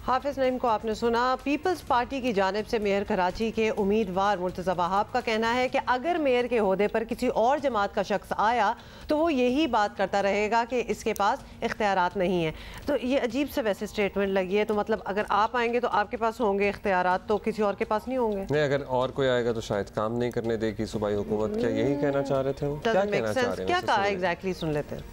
हाफिज़ नईम को आपने सुना। पीपल्स पार्टी की जानिब से मेयर कराची के उम्मीदवार मुर्तज़ा वहाब का कहना है कि अगर मेयर के ओहदे पर किसी और जमात का शख्स आया तो वो यही बात करता रहेगा कि इसके पास इख्तियारात नहीं है। तो ये अजीब से वैसे स्टेटमेंट लगी है। तो मतलब अगर आप आएंगे तो आपके पास होंगे इख्तियारात, तो किसी और के पास नहीं होंगे। नहीं, अगर और कोई आएगा तो शायद काम नहीं करने देगी सूबाई हुकूमत। क्या यही कहना चाह रहे थे वो? क्या कहना चाह रहे हैं? क्या कहा एग्जैक्टली, सुन लेते हैं।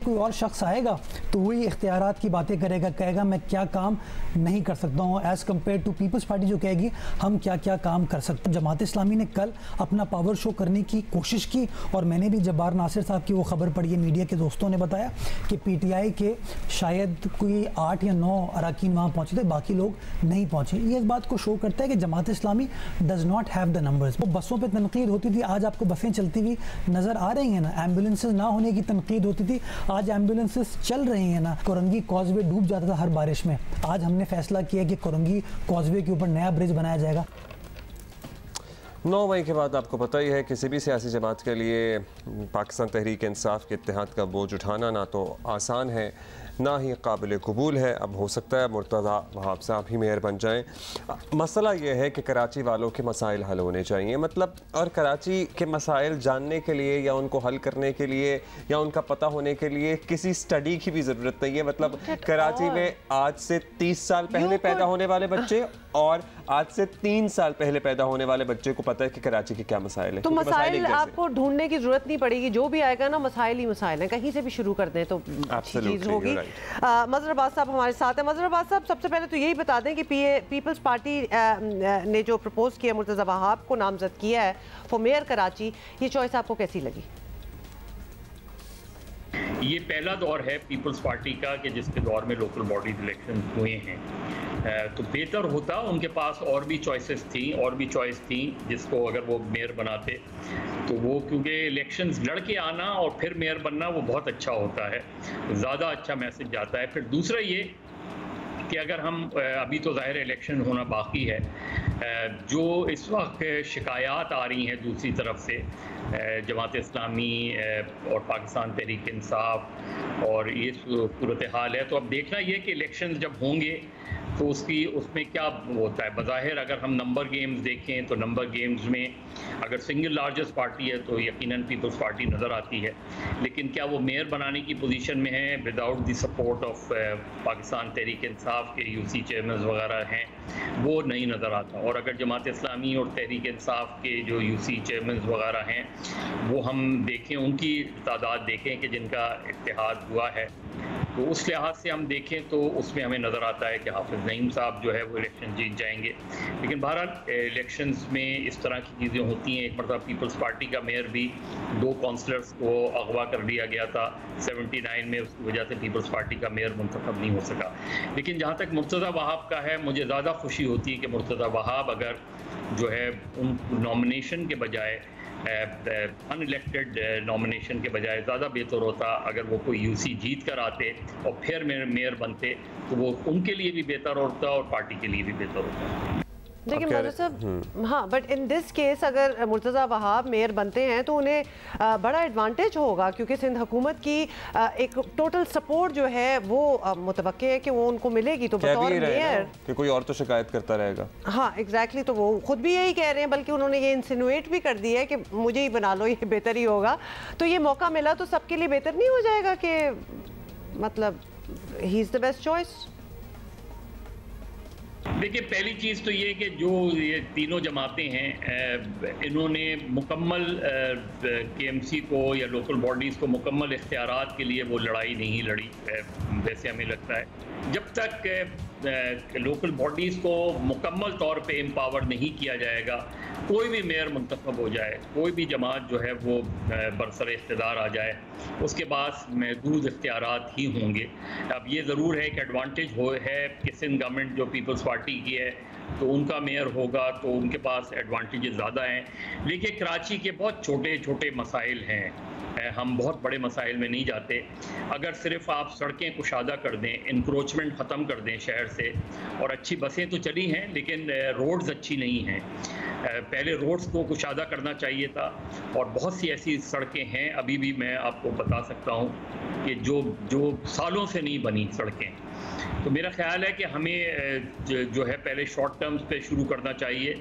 कोई और शख्स आएगा तो वही इख्तियारात की बातें करेगा, कहेगा मैं क्या काम नहीं कर सकता हूँ, as compare to Peoples Party जो कहेगी हम क्या क्या काम कर सकते हैं। जमात इस्लामी ने कल अपना पावर शो करने की कोशिश की और मैंने भी जब्बार नासिर साहब की वो खबर पढ़ी है, मीडिया के दोस्तों ने बताया कि PTI के शायद कोई 8 या 9 अरकान वहाँ पहुँचे थे, बाकी लोग नहीं पहुँचे। ये इस बात को शो करता है कि Jamaat Islami does not have the numbers. वो बसों पर तनकीद होती थी, आज आपको बसें चलती हुई नज़र आ रही हैं ना। एम्बुलेंसेज ना होने की तनकीद होती थी, आज एम्बुलेंसेस चल रही हैं ना। कोरंगी कॉजवे डूब जाता था हर बारिश में, आज हमने फैसला किया कि कोरंगी कॉजवे के ऊपर नया ब्रिज बनाया जाएगा। 9 मई के बाद आपको पता ही है किसी भी सियासी जमात के लिए पाकिस्तान तहरीक इंसाफ के इत्तेहाद का बोझ उठाना ना तो आसान है ना ही काबिल कबूल है। अब हो सकता है मुर्तज़ा वहाब साहब ही मेयर बन जाएं। मसला ये है कि कराची वालों के मसाइल हल होने चाहिए, मतलब, और कराची के मसाइल जानने के लिए या उनको हल करने के लिए या उनका पता होने के लिए किसी स्टडी की भी ज़रूरत नहीं है। मतलब कराची में आज से 30 साल पहले पैदा होने वाले बच्चे और आज से 3 साल पहले पैदा होने वाले बच्चे को पता है कि कराची के क्या मसाइल है। तो मसाइल आपको ढूंढने की जरूरत नहीं पड़ेगी, जो भी आएगा ना मसाइल ही मसाइल हैं, कहीं से भी शुरू कर दें तो चीज़ होगी। मजहर अब्बास साहब हमारे साथ है। मजहर अब्बास साहब, सबसे पहले तो यही बता दें कि पीपल्स पार्टी ने जो प्रपोज किया, मुर्तज़ा वहाब को नामजद किया है फॉर मेयर कराची, ये चॉइस आपको कैसी लगी? ये पहला दौर है पीपल्स पार्टी का कि जिसके दौर में लोकल बॉडीज इलेक्शन हुए हैं, तो बेहतर होता उनके पास और भी चॉइसेस थी, और भी चॉइस थी जिसको अगर वो मेयर बनाते तो वो, क्योंकि इलेक्शंस लड़ के आना और फिर मेयर बनना वो बहुत अच्छा होता है, ज़्यादा अच्छा मैसेज जाता है। फिर दूसरा ये कि अगर हम अभी तो ज़ाहिर इलेक्शन होना बाकी है, जो इस वक्त शिकायत आ रही हैं दूसरी तरफ से जमात इस्लामी और पाकिस्तान तहरीक इंसाफ और ये सूरत हाल है, तो अब देखना ये कि इलेक्शन जब होंगे तो उसमें क्या होता है। बज़ाहिर अगर हम नंबर गेम्स देखें तो नंबर गेम्स में अगर सिंगल लार्जेस्ट पार्टी है तो यकीनन पीपल्स पार्टी नज़र आती है, लेकिन क्या वो मेयर बनाने की पोजीशन में है without the support of Pakistan Tehreek Insaf के यूसी चेयरमैन वगैरह हैं, वो नहीं नज़र आता। और अगर जमात इस्लामी और तहरीक इंसाफ के जो यूसी चेयरमैन वगैरह हैं वो हम देखें, उनकी तादाद देखें कि जिनका इत्तेहाद हुआ है, तो उस लिहाज से हम देखें तो उसमें हमें नज़र आता है कि हाफिज़ नईम साहब जो है वो इलेक्शन जीत जाएंगे। लेकिन बहरहाल इलेक्शंस में इस तरह की चीज़ें होती हैं। एक मरतबा पीपल्स पार्टी का मेयर भी 2 काउंसलर्स को अगवा कर दिया गया था 79 में, उसकी वजह से पीपल्स पार्टी का मेयर मुंतखब नहीं हो सका। लेकिन जहाँ तक मुर्तज़ा वहाब का है, मुझे ज़्यादा खुशी होती है कि मुर्तज़ा वहाब अगर जो है उन नॉमिनेशन के बजाय अनइलेक्टेड नॉमिनेशन के बजाय ज़्यादा बेहतर होता अगर वो कोई यूसी जीत कर आते और फिर मेयर बनते, तो वो उनके लिए भी बेहतर होता और पार्टी के लिए भी बेहतर होता। देखिए मौलवी साहब, हाँ, बट इन दिस केस अगर मुर्तज़ा वहाब मेयर बनते हैं तो उन्हें बड़ा एडवांटेज होगा, क्योंकि सिंध हुकूमत की एक टोटल सपोर्ट जो है वो मुतवक्के है कि वो उनको मिलेगी। तो बतौर मेयर कि कोई और तो शिकायत करता रहेगा। हाँ एग्जैक्टली, तो वो खुद भी यही कह रहे हैं, बल्कि उन्होंने ये इंसिनुएट भी कर दिया है कि मुझे ही बना लो, ये बेहतर ही होगा। तो ये मौका मिला तो सबके लिए बेहतर नहीं हो जाएगा कि मतलब he is the best choice? देखिए, पहली चीज़ तो ये कि जो ये तीनों जमातें हैं, इन्होंने मुकम्मल केएमसी को या लोकल बॉडीज़ को मुकम्मल इख्तियारात के लिए वो लड़ाई नहीं लड़ी, वैसे हमें लगता है। जब तक लोकल बॉडीज़ को मुकम्मल तौर पे एम्पावर नहीं किया जाएगा, कोई भी मेयर मुंतखब हो जाए, कोई भी जमात जो है वो बरसर इख्तिदार आ जाए, उसके पास महदूद इख्तियारात ही होंगे। अब ये ज़रूर है कि एडवांटेज है कि सिंध गवर्नमेंट जो पीपल्स पार्टी की है तो उनका मेयर होगा, तो उनके पास एडवांटेजेस ज़्यादा हैं। लेकिन कराची के बहुत छोटे छोटे मसाइल हैं, हम बहुत बड़े मसाइल में नहीं जाते। अगर सिर्फ आप सड़कें कुशादा कर दें, इंक्रोचमेंट ख़त्म कर दें शहर से, और अच्छी बसें तो चली हैं लेकिन रोड्स अच्छी नहीं हैं, पहले रोड्स को कुशादा करना चाहिए था। और बहुत सी ऐसी सड़कें हैं, अभी भी मैं आपको बता सकता हूँ कि जो सालों से नहीं बनी सड़कें। तो मेरा ख्याल है कि हमें जो है पहले शॉर्ट टर्म्स पे शुरू करना चाहिए।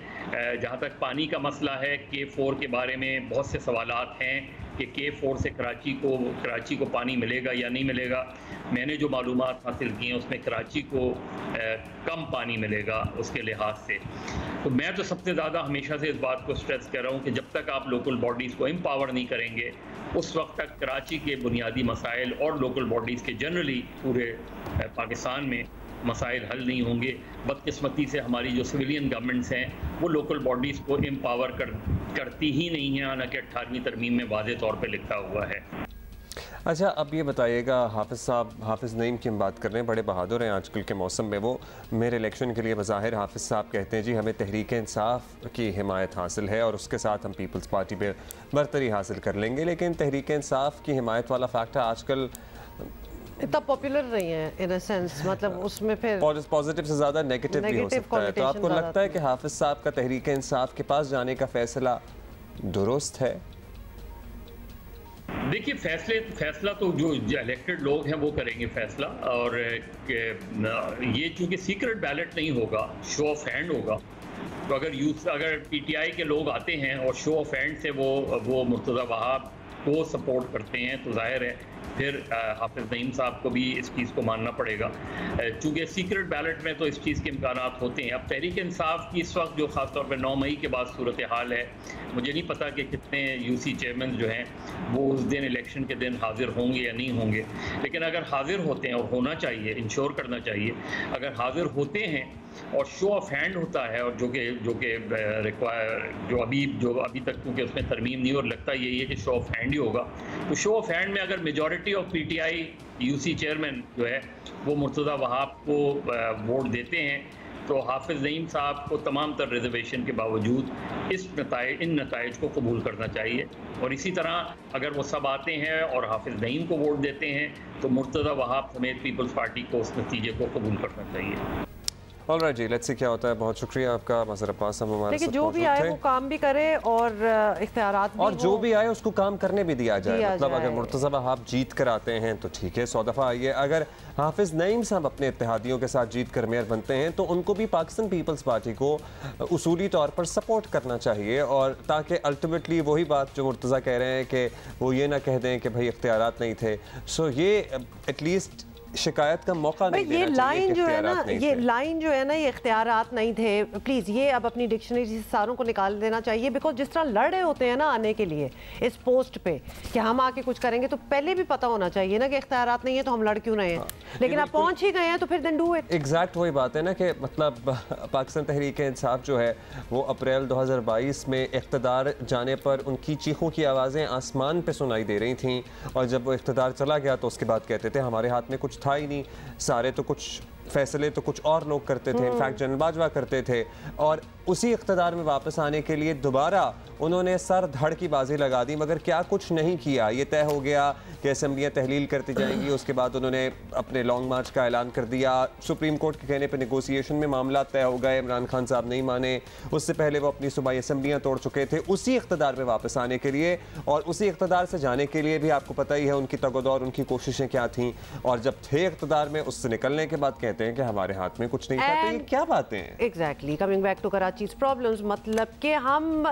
जहाँ तक पानी का मसला है, K4 के बारे में बहुत से सवालात हैं कि K4 से कराची को पानी मिलेगा या नहीं मिलेगा। मैंने जो मालूमात हासिल की हैं उसमें कराची को कम पानी मिलेगा उसके लिहाज से। तो मैं तो सबसे ज़्यादा हमेशा से इस बात को स्ट्रेस कर रहा हूँ कि जब तक आप लोकल बॉडीज़ को एम्पावर नहीं करेंगे, उस वक्त तक कराची के बुनियादी मसाइल और लोकल बॉडीज़ के जनरली पूरे पाकिस्तान में मसाइल हल नहीं होंगे। बदकिस्मती से हमारी जो सिविलियन गवर्नमेंट्स हैं वो लोकल बॉडीज़ को एम्पावर करती ही नहीं है, हालांकि 18वीं तरमीम में वाज़े तौर पे लिखा हुआ है। अच्छा, अब ये बताइएगा, हाफिज़ साहब, हाफिज़ नईम की हम बात कर रहे हैं, बड़े बहादुर हैं आजकल के मौसम में। वो मेरे इलेक्शन के लिए बज़ाहिर हाफिज़ साहब कहते हैं जी हमें तहरीक इंसाफ की हिमायत हासिल है और उसके साथ हम पीपल्स पार्टी पे बरतरी हासिल कर लेंगे। लेकिन तहरीक इंसाफ की हिमायत वाला फैक्टर आजकल इतना पॉपुलर नहीं है इन अ सेंस, मतलब उसमें फिर पॉजिटिव से ज़्यादा नेगेटिव भी हो सकता है। तो आपको लगता है कि हाफिज़ साहब का तहरीक इंसाफ के पास जाने का फैसला दुरुस्त है? देखिए, फैसला तो जो इलेक्टेड लोग हैं वो करेंगे फैसला, और ये चूंकि सीक्रेट बैलेट नहीं होगा, शो ऑफ हैंड होगा। तो अगर पीटीआई के लोग आते हैं और शो ऑफ हैंड से वो मुर्तज़ा वहाब को सपोर्ट करते हैं, तो जाहिर है फिर हाफिज़ नईम साहब को भी इस चीज़ को मानना पड़ेगा। चूँकि सीक्रेट बैलेट में तो इस चीज़ के इम्कानात होते हैं। अब तहरीक इंसाफ की इस वक्त जो ख़ासतौर पर 9 मई के बाद सूरत हाल है, मुझे नहीं पता कि कितने यूसी चेयरमैन जो हैं वो उस दिन इलेक्शन के दिन हाजिर होंगे या नहीं होंगे। लेकिन अगर हाजिर होते हैं, और होना चाहिए, इंश्योर करना चाहिए, अगर हाजिर होते हैं और शो ऑफ हैंड होता है, और जो अभी तक क्योंकि उसमें तरमीम नहीं, और लगता यही है कि शो ऑफ हैंड ही होगा। तो शो ऑफ हैंड में अगर majority of PTI UC chairman जो है वो मुर्तज़ा वहाब को वोट देते हैं, तो हाफिज़ नईम साहब को तमाम तर रिजर्वेशन के बावजूद इन नताइज को कबूल करना चाहिए। और इसी तरह अगर वो सब आते हैं और हाफिज़ नईम को वोट देते हैं, तो मुर्तज़ा वहाब समेत पीपल्स पार्टी को उस नतीजे को कबूल करना चाहिए। ऑलराइट जी, लेट्स सी क्या होता है। बहुत शुक्रिया आपका मज़हर अब्बास साहब, हमारे साथ जो भी आए वो काम भी करे और इख्तियारात भी, और जो भी आए उसको काम करने भी दिया जाए। मतलब अगर मुर्तज़ा वहाब जीत कर आते हैं तो ठीक है, 100 दफ़ा आइए। अगर हाफिज़ नईम साहब अपने इत्तेहादियों के साथ जीत कर मेयर बनते हैं तो उनको भी पाकिस्तान पीपल्स पार्टी को उसूली तौर पर सपोर्ट करना चाहिए, और ताकि अल्टीमेटली वही बात जो मुर्तज़ा कह रहे हैं कि वो ये ना कह दें कि भाई इख्तियारात नहीं थे। सो ये एटलीस्ट शिकायत का मौका नहीं देना चाहिए। ये लाइन जो है ना, ये इख्तियारात नहीं थे, प्लीज़ ये अब अपनी डिक्शनरी से सारों को निकाल देना चाहिए। बिकॉज जिस तरह लड़ रहे होते हैं ना आने के लिए इस पोस्ट पे कि हम आके कुछ करेंगे, तो पहले भी पता होना चाहिए ना कि इख्तियारात नहीं है तो हम लड़ क्यों रहे हैं। लेकिन आप पहुंच ही गए हैं तो फिर देन डू इट। एग्जैक्ट वही बात है ना कि मतलब पाकिस्तान तहरीक इंसाफ जो है वो अप्रैल 2022 में इख्तिदार जाने पर उनकी चीखों की आवाज़ें आसमान पे सुनाई दे रही थीं, और जब वो इख्तिदार चला गया तो उसके बाद कहते थे हमारे हाथ में कुछ था ही नहीं, सारे तो कुछ फैसले तो कुछ और लोग करते थे, इनफैक्ट जनरल बाजवा करते थे, और उसी इख्तदार में वापस आने के लिए दोबारा उन्होंने सर धड़ की बाजी लगा दी, मगर क्या कुछ नहीं किया। ये तय हो गया कि असेंबलियाँ तहलील करती जाएंगी, उसके बाद उन्होंने अपने लॉन्ग मार्च का ऐलान कर दिया। सुप्रीम कोर्ट के कहने पर नेगोशिएशन में मामला तय हो गए, इमरान खान साहब नहीं माने, उससे पहले वो अपनी सूबाई असेंबलियाँ तोड़ चुके थे उसी इख्तदार में वापस आने के लिए, और उसी इख्तदार से जाने के लिए भी आपको पता ही है उनकी तगदौर, उनकी कोशिशें क्या थीं, और जब थे इख्तदार में उससे निकलने के बाद कहते हैं कि हमारे हाथ में कुछ नहीं था। तो ये क्या बातें हैं? Exactly, coming back to Karachi's problems, मतलब कि हम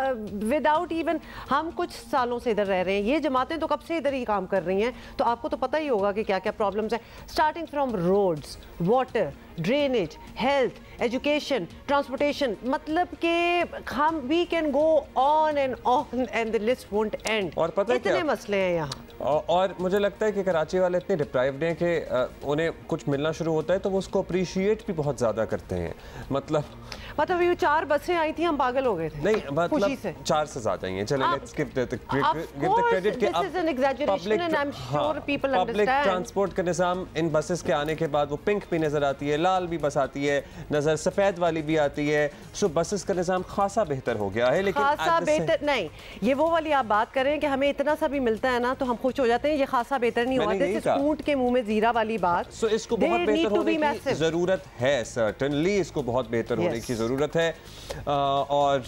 विदाउट इवन, हम कुछ सालों से इधर रह रहे हैं, ये जमातें तो कब से इधर ही काम कर रही हैं, तो आपको तो पता ही होगा कि क्या क्या प्रॉब्लम्स हैं, starting from roads, water, drainage, health, education, transportation, मतलब कि हम we can go on and the list won't end. और पता है इतने मसले हैं यहाँ, और मुझे लगता है कि कराची वाले इतने डिप्राइव्ड हैं कि उन्हें कुछ मिलना शुरू होता है तो वो उसको अप्रिशिएट भी बहुत ज़्यादा करते हैं। मतलब ये 4 बसें आई थी, हम पागल हो गए थे। नहीं, मतलब 4 से ज़्यादा ही हैं। चले लेट्स गिव द क्रेडिट कि पब्लिक ट्रांसपोर्ट का निज़ाम इन बसेस के आने के बाद वो पिंक भी नज़र आती है, लाल भी बस आती है नज़र, सफ़ेद वाली भी आती है, सो बसेस का निज़ाम खासा बेहतर हो गया है। लेकिन खासा बेहतर नहीं, ये वो वाली आप बात कर रहे हैं कि हमें इतना सा भी मिलता है ना तो हम खुश हो जाते हैं, ये खासा बेहतर नहीं हुआ। दिस इज ऊंट के मुंह में जीरा वाली बात। सो इसको बहुत बेहतर होने की ज़रूरत है, सर्टेनली इसको बहुत बेहतर होने की ज़रूरत है। और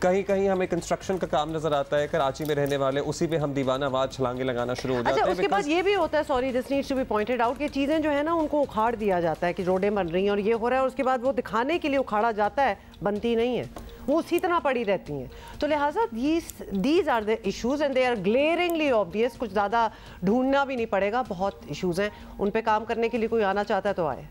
कहीं कहीं हमें कंस्ट्रक्शन का काम नजर आता है, कराची में रहने वाले उसी पे हम दीवानावाद छलांगे लगाना शुरू हो जाते हैं। उसके बाद ये भी होता है, sorry this needs to be pointed out, कि चीज़ें जो है ना उनको उखाड़ दिया जाता है कि रोडें बन रही हैं और ये हो रहा है, और उसके बाद वो दिखाने के लिए उखाड़ा जाता है, बनती नहीं है, वो उसी तरह पड़ी रहती हैं। तो लिहाजा these are the issues and they are glaringly obvious, कुछ ज़्यादा ढूंढना भी नहीं पड़ेगा, बहुत इश्यूज हैं, उन पे काम करने के लिए कोई आना चाहता है तो आए।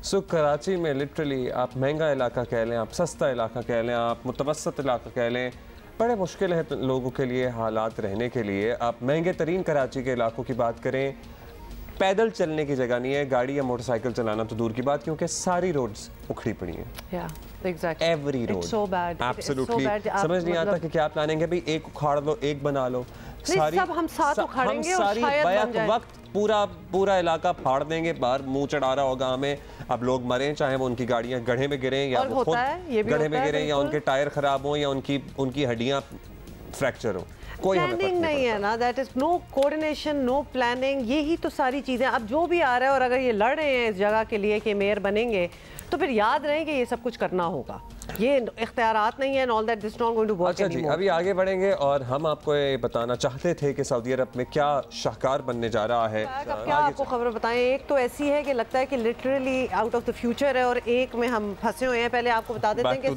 सो कराची में लिटरली आप महंगा इलाका कह लें, आप सस्ता इलाका कह लें, आप मुतवसत इलाका कह लें, बड़े मुश्किल है लोगों के लिए हालात रहने के लिए। आप महंगे तरीन कराची के इलाकों की बात करें, पैदल चलने की जगह नहीं है, गाड़ी या मोटरसाइकिल चलाना तो दूर की बात, क्योंकि सारी रोड्स उखड़ी पड़ी हैं। एवरी रोड एब्सोल्युटली, समझ नहीं आता कि क्या प्लानिंग है भाई, एक उखाड़ लो एक बना लो, सारी सब हम साथ उखाड़ेंगे और शायद बन जाए। वक्त पूरा इलाका फाड़ देंगे, बाहर मुंह चढ़ा रहा होगा हमें। अब लोग मरें, चाहे वो उनकी गाड़ियां गड्ढे में गिरें या वो खुद गड्ढे में गिरें, या उनके टायर खराब हो, या उनकी हड्डियां फ्रैक्चर हो, कोई प्लानिंग नहीं है ना, that is no coordination, no planning, यही तो सारी चीजें। अब जो भी आ रहा है और अगर ये लड़ रहे हैं इस जगह के लिए कि मेयर बनेंगे, तो फिर याद रहे कि ये सब कुछ करना होगा, ये इख्तियारात नहीं है, all that this not going to work anymore. अच्छा जी, अभी आगे बढ़ेंगे और हम आपको ये बताना चाहते थे कि सऊदी अरब में क्या शाहकार बनने जा रहा है। क्या आपको खबर बताएं, एक तो ऐसी है कि लगता है कि literally out of the future है, और एक में हम फंसे हुए हैं। पहले आपको बता देते हैं कि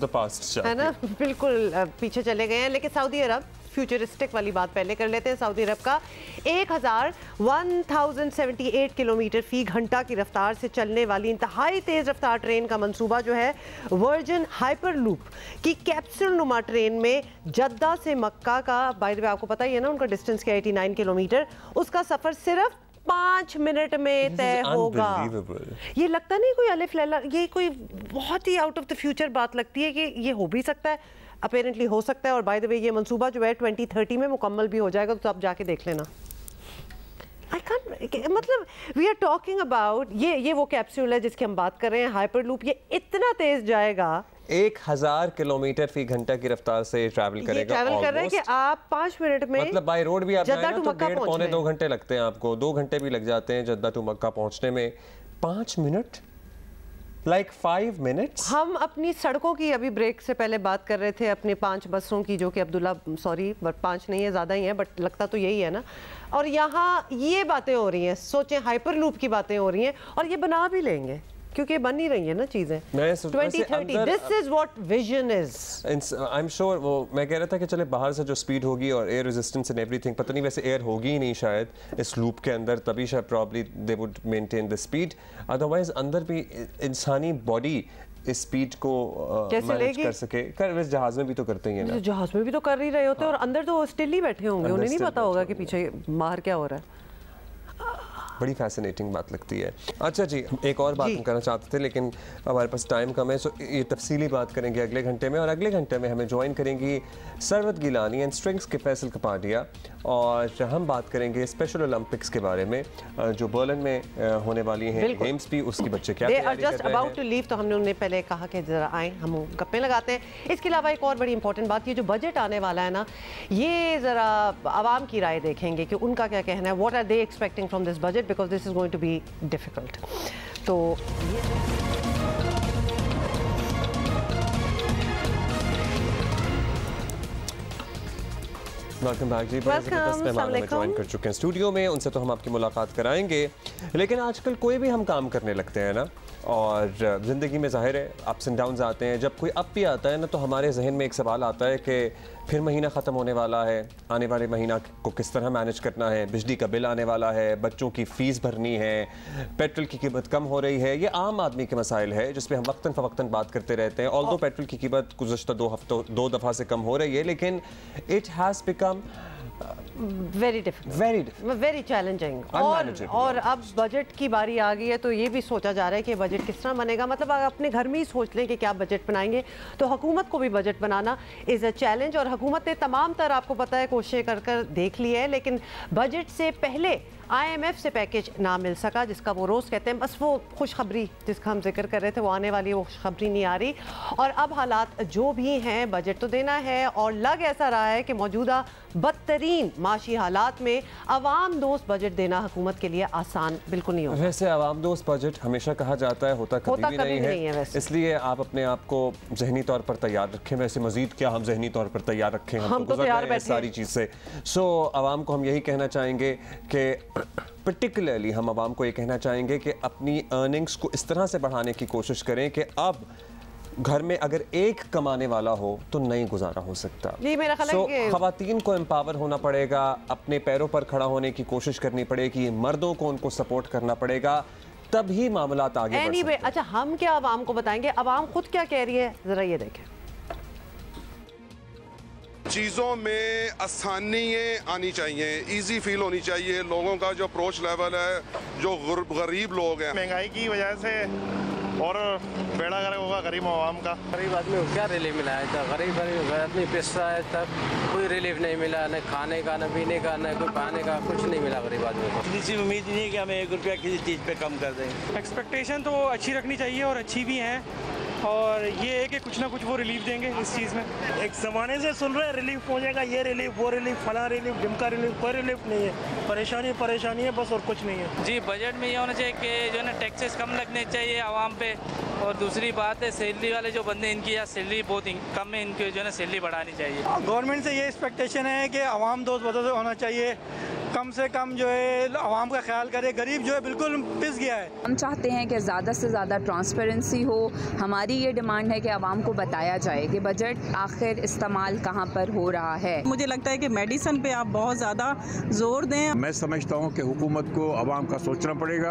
है ना, बिल्कुल पीछे चले गए हैं, लेकिन सऊदी अरब फ्यूचरिस्टिक वाली बात पहले कर लेते हैं। सऊदी अरब का 1078 किलोमीटर फी घंटा की रफ्तार से चलने वाली इंतहाई तेज रफ्तार ट्रेन का मंसूबा जो है, वर्जिन हाइपरलूप की कैप्सूल नुमा ट्रेन में जद्दा से मक्का का, बाय द वे आपको पता ही है ना उनका डिस्टेंस क्या 89 किलोमीटर, उसका सफर सिर्फ 5 मिनट में तय होगा। ये लगता नहीं कोई अलिफ लैला, ये कोई बहुत ही आउट ऑफ द फ्यूचर बात लगती है कि ये हो भी सकता है, अपेरेंटली हो सकता है। और बाय द वे ये मंसूबा जो है 2030 में मुकम्मल भी हो जाएगा, तो आप जाके देख लेना। मतलब वी आर टॉकिंग अबाउट ये वो कैप्सूल है जिसकी हम बात कर रहे हैं, हाइपरलूप, ये इतना तेज जाएगा, 1000 किलोमीटर फी घंटा की रफ्तार से ट्रैवल करेगा। ट्रैवल कर रहे हैं कि आप 5 मिनट में, मतलब बाय रोड भी आप जाएं ना तो 1.5-2 घंटे लगते हैं आपको, 2 घंटे भी लग जाते हैं जद्दा टू मक्का पहुंचने में। 5 मिनट, like 5 minutes। हम अपनी सड़कों की अभी ब्रेक से पहले बात कर रहे थे, अपने 5 बसों की, जो कि अब्दुल्ला, सॉरी बट 5 नहीं है, ज़्यादा ही है, बट लगता तो यही है ना। और यहाँ ये बातें हो रही हैं, सोचें हाइपरलूप की बातें हो रही हैं, और ये बना भी लेंगे क्योंकि बन ही रही है ना चीजें। 2030 this is what vision is. I am sure, वो मैं कह रहा था कि चले बाहर से जो स्पीड होगी और एयर रेजिस्टेंस एंड एवरीथिंग, पता नहीं वैसे एयर होगी ही नहीं शायद इस लूप के अंदर, तभी शायद probably they would maintain the speed, otherwise अंदर भी इंसानी बॉडी इस स्पीड को मैनेज कर सके। वैसे जहाज में भी तो करते ही हैं ना, जहाज में भी तो कर ही रहे होते हैं, और अंदर तो स्टिल ही बैठे होंगे, उन्हें नहीं पता होगा कि पीछे बाहर क्या हो रहा है। बड़ी फैसिनेटिंग बात लगती है। अच्छा जी, एक और बात हम करना चाहते थे लेकिन हमारे पास टाइम कम है, सो ये तफसीली बात करेंगे अगले घंटे में। और अगले घंटे में हमें ज्वाइन करेंगी सरवत गिलानी एंड स्ट्रिंग्स के फैसल कपाडिया, और हम बात करेंगे स्पेशल ओलंपिक्स के बारे में जो बर्लिन में होने वाली हैं, गेम्स भी, उसकी बच्चे क्या तैयारी कर रहे हैं। टू लीव, तो हमने उन्हें पहले कहा कि जरा आए हम गप्पे लगाते हैं। इसके अलावा एक और बड़ी इंपॉर्टेंट बात, ये जो बजट आने वाला है ना, ये जरा आवाम की राय देखेंगे कि उनका क्या कहना है, what are they expecting from this budget, because this is going to be difficult. तो वेलकम बैक जी। मेहमान ज्वाइन कर चुके हैं स्टूडियो में, उनसे तो हम आपकी मुलाकात कराएंगे, लेकिन आजकल कोई भी हम काम करने लगते हैं ना, और ज़िंदगी में ज़ाहिर है अप्स एंड डाउन्स आते हैं। जब कोई अप भी आता है ना, तो हमारे जहन में एक सवाल आता है कि फिर महीना ख़त्म होने वाला है, आने वाले महीना को किस तरह मैनेज करना है, बिजली का बिल आने वाला है, बच्चों की फ़ीस भरनी है, पेट्रोल की कीमत कम हो रही है। ये आम आदमी के मसाइल है जिस पर हम वक्तन फ़वक्तन बात करते रहते हैं। ऑल्दो पेट्रोल की कीमत गुज़श्ता 2 दफ़ा से कम हो रही है, लेकिन it has become very difficult, very challenging. और अब बजट की बारी आ गई है, तो ये भी सोचा जा रहा है कि बजट किस तरह बनेगा। मतलब अगर अपने घर में ही सोच लें कि क्या बजट बनाएंगे, तो हुकूमत को भी budget banana is a challenge. और हुकूमत ने तमाम तर, आपको पता है, कोशिशें कर देख ली है, लेकिन बजट से पहले IMF से पैकेज ना मिल सका, जिसका वो रोज़ कहते हैं, बस वो खुशखबरी जिसका हम जिक्र कर रहे थे वो आने वाली है, वो खुशखबरी नहीं आ रही। और अब हालात जो भी हैं, बजट तो देना है, और लग ऐसा रहा है कि मौजूदा बदतरीन माशी हालात में अवाम दोस्त बजट देना हुकूमत के लिए आसान बिल्कुल नहीं होगा। वैसे अवाम दोस्त बजट हमेशा कहा जाता है, होता कभी भी नहीं है, इसलिए आप अपने आप को जहनी तौर पर तैयार रखें। वैसे मजीद क्या हम जहनी तौर पर तैयार रखें, हम तो तैयार बैठे सारी चीज़ से। सो अवाम को हम यही कहना चाहेंगे कि पर्टिकुलरली हम आवाम को ये कहना चाहेंगे कि अपनी अर्निंग्स को इस तरह से बढ़ाने की कोशिश करें कि अब घर में अगर एक कमाने वाला हो तो नहीं गुजारा हो सकता। खवातीन को एम्पावर होना पड़ेगा, अपने पैरों पर खड़ा होने की कोशिश करनी पड़ेगी, मर्दों को उनको सपोर्ट करना पड़ेगा, तभी मामलात आगे बढ़ सकते हैं। अच्छा, हम क्या आवाम को बताएंगे, आवाम खुद क्या कह रही है, जरा ये देखें। चीज़ों में आसानी आनी चाहिए, इजी फील होनी चाहिए। लोगों का जो अप्रोच लेवल है, जो गरीब लोग हैं, महंगाई की वजह से और बेड़ा गर्क होगा गरीब आवाम का। गरीब आदमी को क्या रिलीफ मिला है? गरीब आदमी पिसता है, तब कोई रिलीफ नहीं मिला, न खाने का, न पीने का, न कोई पाने का, कुछ नहीं मिला गरीब आदमी को। किसी उम्मीद नहीं है कि हमें 1 रुपया किसी चीज़ पे कम कर देंगे। एक्सपेक्टेशन तो अच्छी रखनी चाहिए और अच्छी भी हैं, और ये है कि कुछ ना कुछ वो रिलीफ देंगे इस चीज़ में। एक ज़माने से सुन रहे हैं रिलीफ पहुँचेगा, ये रिलीफ, वो रिलीफ, फला रिलीफ, ढिमका रिलीफ, कोई रिलीफ नहीं है। परेशानी है बस, और कुछ नहीं है। जी, बजट में ये होना चाहिए कि जो है ना टैक्सेस कम लगने चाहिए आवाम पे, और दूसरी बात है सैलरी वाले जो बंदे, इनकी यहाँ सैलरी बहुत कम है, इनकी जो है ना सैलरी बढ़ानी चाहिए। गवर्नमेंट से ये एक्सपेक्टेशन है कि आवाम दोस्त बदल होना चाहिए, कम से कम जो है आवाम का ख्याल करे। गरीब जो है बिल्कुल पिस गया है। हम चाहते हैं कि ज़्यादा से ज़्यादा ट्रांसपेरेंसी हो। हमारी ये डिमांड है कि आवाम को बताया जाए कि बजट आखिर इस्तेमाल कहाँ पर हो रहा है। मुझे लगता है कि मेडिसिन पे आप बहुत ज़्यादा जोर दें। मैं समझता हूँ कि हुकूमत को आवाम का सोचना पड़ेगा,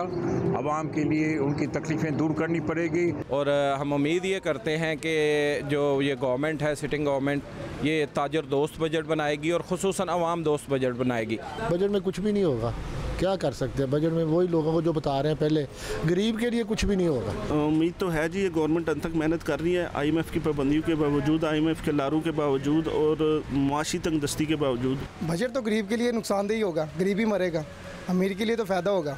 आवाम के लिए उनकी तकलीफ़ें दूर करनी पड़ेगी। और हम उम्मीद ये करते हैं कि जो ये गवर्नमेंट है, सिटिंग गवर्नमेंट, ये ताजर दोस्त बजट बनाएगी और ख़ुसूसन आवाम दोस्त बजट बनाएगी। बजट में कुछ भी नहीं होगा, क्या कर सकते हैं बजट में? वही लोगों को जो बता रहे हैं पहले, गरीब के लिए कुछ भी नहीं होगा। उम्मीद तो है जी, ये गवर्नमेंट अंत तक मेहनत कर रही है, IMF की पाबंदियों के बावजूद, IMF के लारू के बावजूद और माशी तंगदस्ती के बावजूद। बजट तो गरीब के लिए नुकसानदेही होगा, गरीब ही मरेगा, अमीर के लिए तो फ़ायदा होगा,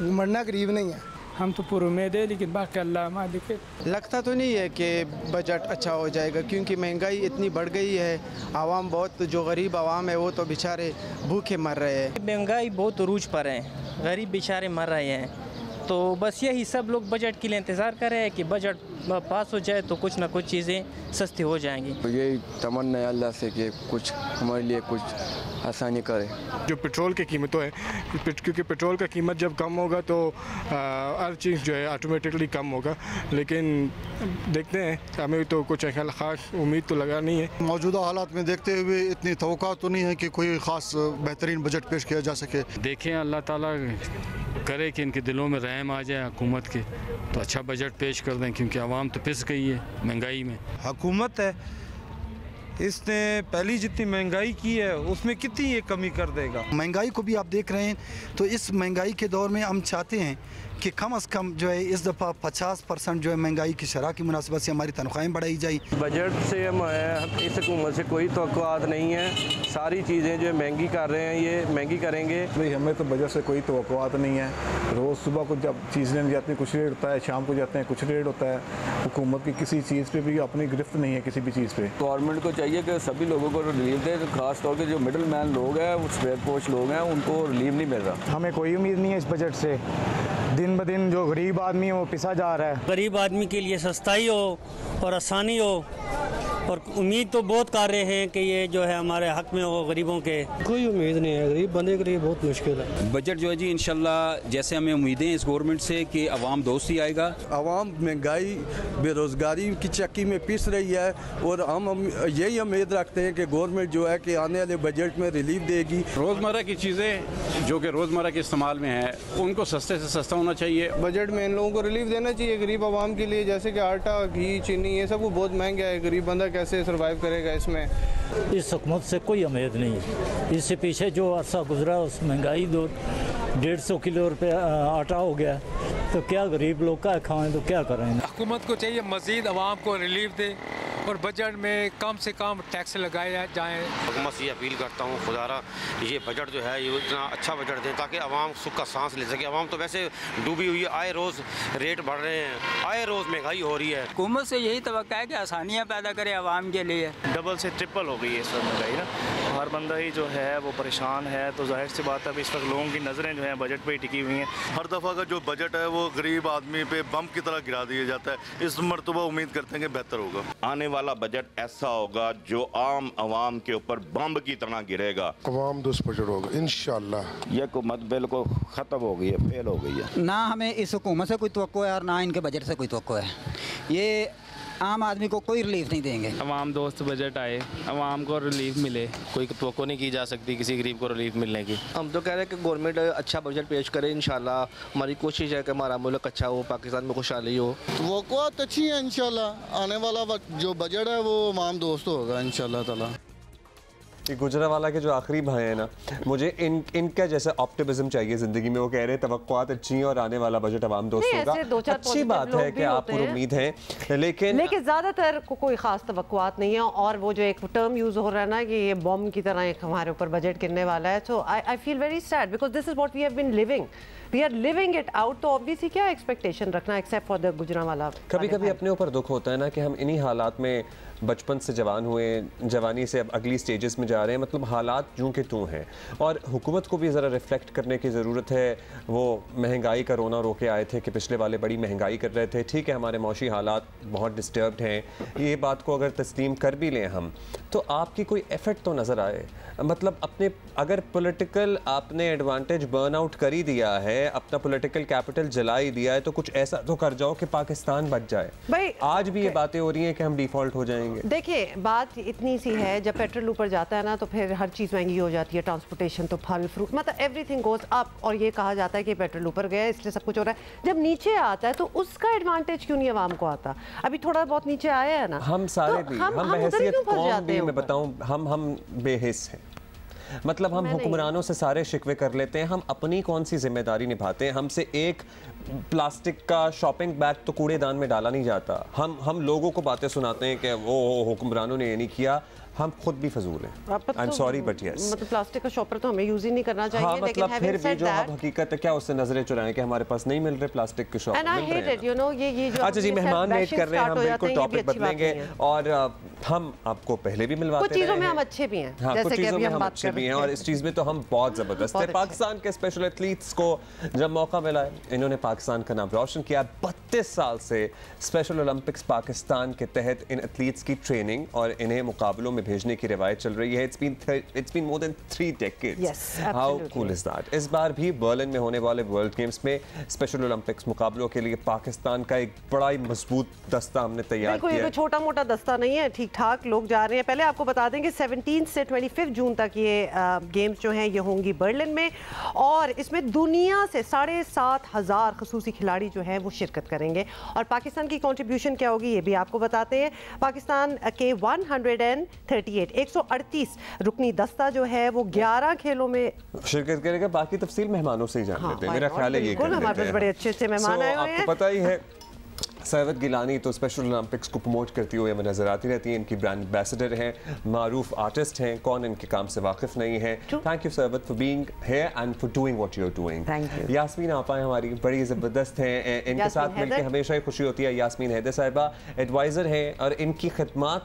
मरना गरीब नहीं है। हम तो पूरी उम्मीद है, लेकिन बाकी अल्लाह मालिक है। लगता तो नहीं है कि बजट अच्छा हो जाएगा, क्योंकि महंगाई इतनी बढ़ गई है। आवाम बहुत, जो गरीब आवाम है वो तो बेचारे भूखे मर रहे हैं। महंगाई बहुत उरूज पर है, गरीब बेचारे मर रहे हैं। तो बस यही सब लोग बजट के लिए इंतज़ार कर रहे हैं कि बजट पास हो जाए तो कुछ ना कुछ चीज़ें सस्ती हो जाएंगी। तो यही तमन्ना है अल्लाह से कि कुछ हमारे लिए कुछ आसानी करे। जो पेट्रोल की कीमतों है, क्योंकि पेट्रोल का कीमत जब कम होगा तो हर चीज़ जो है ऑटोमेटिकली कम होगा, लेकिन देखते हैं, हमें तो कुछ ख़ास उम्मीद तो लगा नहीं है। मौजूदा हालात में देखते हुए इतनी तवक्का तो नहीं है कि कोई ख़ास बेहतरीन बजट पेश किया जा सके। देखें, अल्लाह ताला करे कि इनके दिलों में रहम आ जाए हुकूमत के, तो अच्छा बजट पेश कर दें, क्योंकि आवाम तो पिस गई है महंगाई में। हुकूमत है, इसने पहली जितनी महंगाई की है उसमें कितनी ये कमी कर देगा। महंगाई को भी आप देख रहे हैं, तो इस महंगाई के दौर में हम चाहते हैं कि कम अज़ कम जो है इस दफ़ा 50% जो है महंगाई की शरह की मुनासिबत से हमारी तनख्वाहें बढ़ाई जाए। बजट से हम इस हुकूमत से कोई तवक्कुआत नहीं है, सारी चीज़ें जो महंगी कर रहे हैं ये महंगी करेंगे। भाई हमें तो बजट से कोई तवक्कुआत नहीं है। रोज़ सुबह को जब चीज़ें जाती हैं कुछ रेट होता है, शाम को जाते हैं कुछ रेट होता है। हुकूमत की किसी चीज़ पे भी अपनी गिरफ्त नहीं है किसी भी चीज़ पे। गवर्नमेंट को चाहिए कि सभी लोगों को रिलीफ दे, खास तौर पे जो मिडिल मैन लोग हैं, सफेद पोश लोग हैं, उनको रिलीफ नहीं मिल रहा। हमें कोई उम्मीद नहीं है इस बजट से। दिन ब दिन जो गरीब आदमी है वो पिसा जा रहा है। गरीब आदमी के लिए सस्ताई हो और आसानी हो, और उम्मीद तो बहुत कर रहे हैं कि ये जो है हमारे हक में हो गरीबों के। कोई उम्मीद नहीं है, गरीब बंदे के लिए बहुत मुश्किल है। बजट जो है जी इंशाल्लाह जैसे हमें उम्मीदें इस गवर्नमेंट से कि अवाम दोस्ती आएगा। अवाम महंगाई बेरोज़गारी की चक्की में पिस रही है और हम यही उम्मीद रखते हैं कि गवर्नमेंट जो है कि आने वाले बजट में रिलीफ देगी। रोज़मर्रा की चीज़ें जो कि रोज़मर्रा के इस्तेमाल में है उनको सस्ते से सस्ता होना चाहिए। बजट में इन लोगों को रिलीफ देना चाहिए गरीब आवाम के लिए, जैसे कि आटा, घी, चीनी, ये सब बहुत महंगा है। गरीब बंदा कैसे सर्वाइव करेगा इसमें। इस हुकूमत से कोई उम्मीद नहीं है। इससे पीछे जो अरसा गुजरा उस महंगाई 150 किलो रुपये आटा हो गया, तो क्या गरीब लोग का खाएं तो क्या करें। हुकूमत को चाहिए मज़ीद आवाम को रिलीफ दे और बजट में कम से कम टैक्स लगाए जाएँ। हुकूमत से अपील करता हूँ खुदारा ये बजट जो है ये इतना अच्छा बजट दें ताकि आवाम सुख का सांस ले सके। आवाम तो वैसे डूबी हुई है, आए रोज़ रेट बढ़ रहे हैं, आए रोज़ महंगाई हो रही है। हुकूमत से यही तवक्का है कि आसानियाँ पैदा करे आवाम के लिए। डबल से ट्रिपल हो गई है इस वक्त महंगाई ना, हर बंदा ही जो है वो परेशान है। तो जाहिर सी बात है अब इस वक्त लोगों की नज़रें जो हैं बजट पे ही टिकी हुई हैं। हर दफ़ा का जो बजट है वो गरीब आदमी पे बम की तरह गिरा दिया जाता है। इस मरतबा उम्मीद करते हैं कि बेहतर होगा। आने वाला बजट ऐसा होगा जो आम आवाम के ऊपर बम की तरह गिरेगा। अवाम दोस्त बजट होगा इंशाल्लाह। ये हुकूमत बिल्कुल ख़त्म हो गई है, फेल हो गई है। ना हमें इस हुकूमत से कोई तवक्को है और ना इनके बजट से कोई तवक्को है। ये आम आदमी को कोई रिलीफ नहीं देंगे। अवाम दोस्त बजट आए, अवाम को रिलीफ मिले। कोई तवक्को नहीं की जा सकती किसी गरीब को रिलीफ मिलने की। हम तो कह रहे हैं कि गवर्नमेंट अच्छा बजट पेश करे इंशाल्लाह। हमारी कोशिश है कि हमारा मुल्क अच्छा हो, पाकिस्तान में खुशहाली हो। तवक्कुआत अच्छी है इंशाल्लाह। आने वाला जो बजट है वो आम दोस्त होगा इंशाल्लाह ताला। गुजरावाला के जो आखिरी भाई हैं ना, मुझे इनका जैसा ऑप्टिमिज्म चाहिए ज़िंदगी में। वो कह रहे हैं तवक्कुआत अच्छी हैं और आने वाला बजट अवाम दोस्त होगा। अच्छी बात है कि आप पर उम्मीद है, लेकिन ज़्यादातर को कोई ख़ास तवक्कुआत नहीं है। और वो जो एक टर्म यूज़ हो रहा है ना कि ये बॉम्ब की तरह एक हमारे ऊपर बजट गिरने वाला है, तो I feel very sad because this is what we have been living, we are living it out. तो ऑब्वियसली क्या एक्सपेक्टेशन रखना एक्सेप्ट फॉर द गुजरावाला। कभी कभी अपने ऊपर दुख होता है ना कि हम इन्हीं हालात में बचपन से जवान हुए, जवानी से अब अगली स्टेजेस में जा रहे हैं। मतलब हालात यूँ के तूँ हैं और हुकूमत को भी ज़रा रिफ्लेक्ट करने की ज़रूरत है। वो महंगाई का रोना रो के आए थे कि पिछले वाले बड़ी महंगाई कर रहे थे। ठीक है, हमारे मौशी हालात बहुत डिस्टर्ब्ड हैं, ये बात को अगर तस्लीम कर भी लें हम, तो आपकी कोई एफर्ट तो नज़र आए। मतलब अपने अगर पॉलिटिकल आपने एडवांटेज बर्न आउट कर ही दिया है, अपना पॉलिटिकल कैपिटल जला ही दिया है, तो कुछ ऐसा तो कर जाओ कि पाकिस्तान बच जाए। भाई आज भी ये बातें हो रही हैं कि हम डिफ़ॉल्ट हो जाएंगे। देखिए बात इतनी सी है, जब पेट्रोल ऊपर जाता है ना तो फिर हर चीज़ महंगी हो जाती है। ट्रांसपोर्टेशन तो फल फ्रूट मतलब एवरीथिंग गोज अप, और ये कहा जाता है कि पेट्रोल ऊपर गया इसलिए सब कुछ हो रहा है। जब नीचे आता है तो उसका एडवांटेज क्यों नहीं आवाम को आता? अभी थोड़ा बहुत नीचे आया है ना, हम सारे तो भी हम बहैसियत कौम भी, मैं बताऊं, हम बेहिस हैं। मतलब हम हुक्मरानों से सारे शिकवे कर लेते हैं, हम अपनी कौन सी जिम्मेदारी निभाते हैं? हमसे एक प्लास्टिक का शॉपिंग बैग तो कूड़ेदान में डाला नहीं जाता। हम लोगों को बातें सुनाते हैं कि वो हुक्मरानों ने ये नहीं किया, हम खुद भी फजूल हैं। I am sorry but yes, मतलब प्लास्टिक का शॉपर तो हमें यूज ही नहीं करना चाहिए। हाँ, मतलब फिर भी जो अब हकीकत है क्या उससे नज़रें चुराएं कि हमारे पास नहीं मिल रहे प्लास्टिक के शॉपर। अच्छा जी, मेहमान वेट कर रहे हैं, हम बिल्कुल टॉपिक बदलेंगे और हम आपको पहले भी मिलवाते हैं। कुछ चीज़ों में हम अच्छे भी हैं, जैसे कि अभी हम बात कर रहे हैं, और इस चीज़ में तो हम बहुत ज़बरदस्त हैं। पाकिस्तान के स्पेशल एथलीट्स को जब मौका मिला है, इन्होंने पाकिस्तान का नाम रोशन किया। 32 साल से स्पेशल ओलंपिक्स पाकिस्तान के तहत इन एथलीट्स की ट्रेनिंग और इन्हें मुकाबलों में भेजने की रिवायत चल रही है। It's been more than 3 decades. Yes, How cool is that? इस बार भी बर्लिन में होने वाले वर्ल्ड गेम्स में स्पेशल ओलंपिक्स मुकाबलों के लिए पाकिस्तान का एक बड़ा ही मजबूत दस्ता हमने तैयार किया है। कोई छोटा मोटा दस्ता नहीं है, ठीक ठाक लोग जा रहे हैं। पहले आपको बता दें कि 17 से 25 जून तक ये गेम्स जो हैं ये होंगी बर्लिन में, और इसमें दुनिया से 7,500 खसूसी खिलाड़ी जो हैं वो शिरकत करेंगे। करेंगे और पाकिस्तान की कंट्रीब्यूशन क्या होगी ये भी आपको बताते हैं। पाकिस्तान के 138 रुकनी दस्ता जो है वो 11 खेलों में शिरकत करेगा। बाकी तफसील मेहमानों से ही जान लेते हैं। मेरा ख्याल है ये हमारे पास बड़े अच्छे मेहमान आए हुए हैं। आपको पता ही है सरवत गिलानी तो स्पेशल ओलंपिक्स को प्रमोट करती हुई हमें नजर आती रहती हैं। इनकी ब्रांड एम्बेसडर हैं, मारूफ आर्टिस्ट हैं, कौन इनके काम से वाकिफ नहीं है। Thank you Sarwat for being here and for doing what you are doing. Yasmeen आपा हमारी बड़ी ज़बरदस्त हैं, इनके साथ मिलकर हमेशा ही खुशी होती है। यास्मीन हैदर साहिबा एडवाइज़र हैं और इनकी खिदमत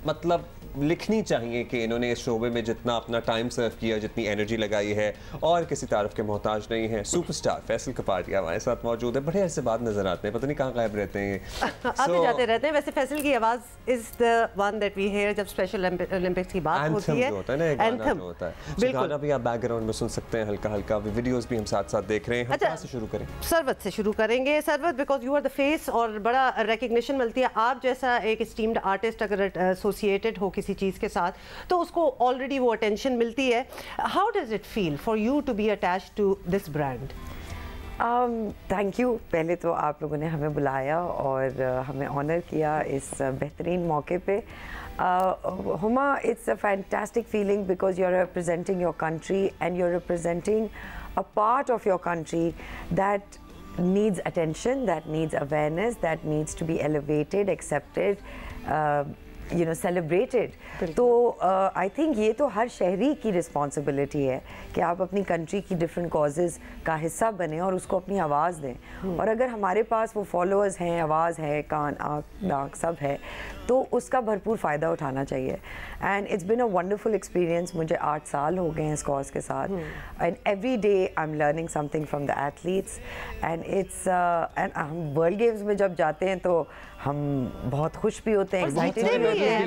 मतलब लिखनी चाहिए कि इन्होंने इस शोबे में जितना अपना टाइम सर्व किया, जितनी एनर्जी लगाई है और किसी तारीफ के मोहताज नहीं है। सुपरस्टार फैसल कपाटिया हमारे साथ मौजूद है। बड़े अरसे बाद नजर आते हैं, पता नहीं कहाँ गायब रहते हैं। आते जाते रहते हैं। वैसे फैसल की आवाज़ is the one that we hear जब स्पेशल ओलंपिक्स की बात होती है। होता है ना, गाना जो होता है, गाना भी आप बैकग्राउंड में सुन सकते हैं हल्का हल्का। वीडियोस भी हम साथ साथ देख रहे हैं। हम कहाँ से शुरू करें? सरवत से शुरू करेंगे। Sarwat, because you are the face और बड़ा रिकग्निशन मिलती है। आप जैसा एक स्टीम्ड आर्टिस्ट अगर एसोसिएटेड हो किसी चीज़ के साथ तो उसको ऑलरेडी वो अटेंशन मिलती है। How does it feel for you to be attached to this brand? Thank you. पहले तो आप लोगों ने हमें बुलाया और हमें ऑनर किया इस बेहतरीन मौके पे। Huma, it's a fantastic feeling because you are representing your country and you are representing a part of your country that needs attention, that needs awareness, that needs to be elevated, accepted, celebrated. तो I think ये तो हर शहरी की responsibility है कि आप अपनी country की डिफरेंट कॉजेज़ का हिस्सा बने और उसको अपनी आवाज़ दें। और अगर हमारे पास वो फॉलोअर्स हैं, आवाज़ है, कान आँख नाक सब है, तो उसका भरपूर फ़ायदा उठाना चाहिए। And it's been a wonderful experience. मुझे 8 साल हो गए हैं इस कॉज के साथ and every day I am learning something from the athletes and it's and हम वर्ल्ड गेम्स में जब जाते हैं तो हम बहुत खुश भी होते हैं, एक्साइटेड भी होते हैं।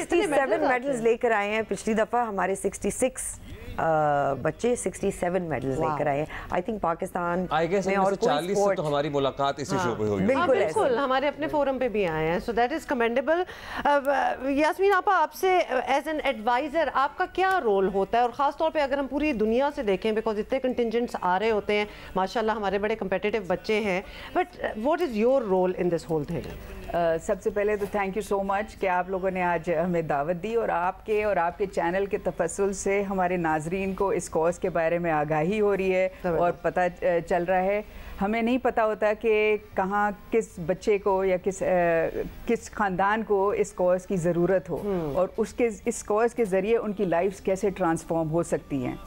67 मेडल्स लेकर आए हैं। पिछली दफ़ा हमारे 66 बच्चे 67 मेडल्स लेकर आए हैं। आई थिंक पाकिस्तान में और 40 से तो हमारी मुलाकात इसी शो पे हुई। बिल्कुल हमारे अपने फोरम पे भी आए हैं, so that is commendable. Yasmeen आपा, आपसे एज एन एडवाइजर आपका क्या रोल होता है? और ख़ास तौर पे अगर हम पूरी दुनिया से देखें, बिकॉज इतने कंटिजेंट्स आ रहे होते हैं, माशाल्लाह हमारे बड़े कंपेटिटिव बच्चे हैं, but what is your role in this whole thing? सबसे पहले तो थैंक यू सो मच कि आप लोगों ने आज हमें दावत दी और आपके चैनल के तफस्सुल से हमारे नाजरीन को इस कॉज के बारे में आगाही हो रही है और पता चल रहा है। हमें नहीं पता होता कि कहाँ किस बच्चे को या किस ख़ानदान को इस कॉज की ज़रूरत हो और इस कॉज के ज़रिए उनकी लाइफ्स कैसे ट्रांसफॉर्म हो सकती हैं।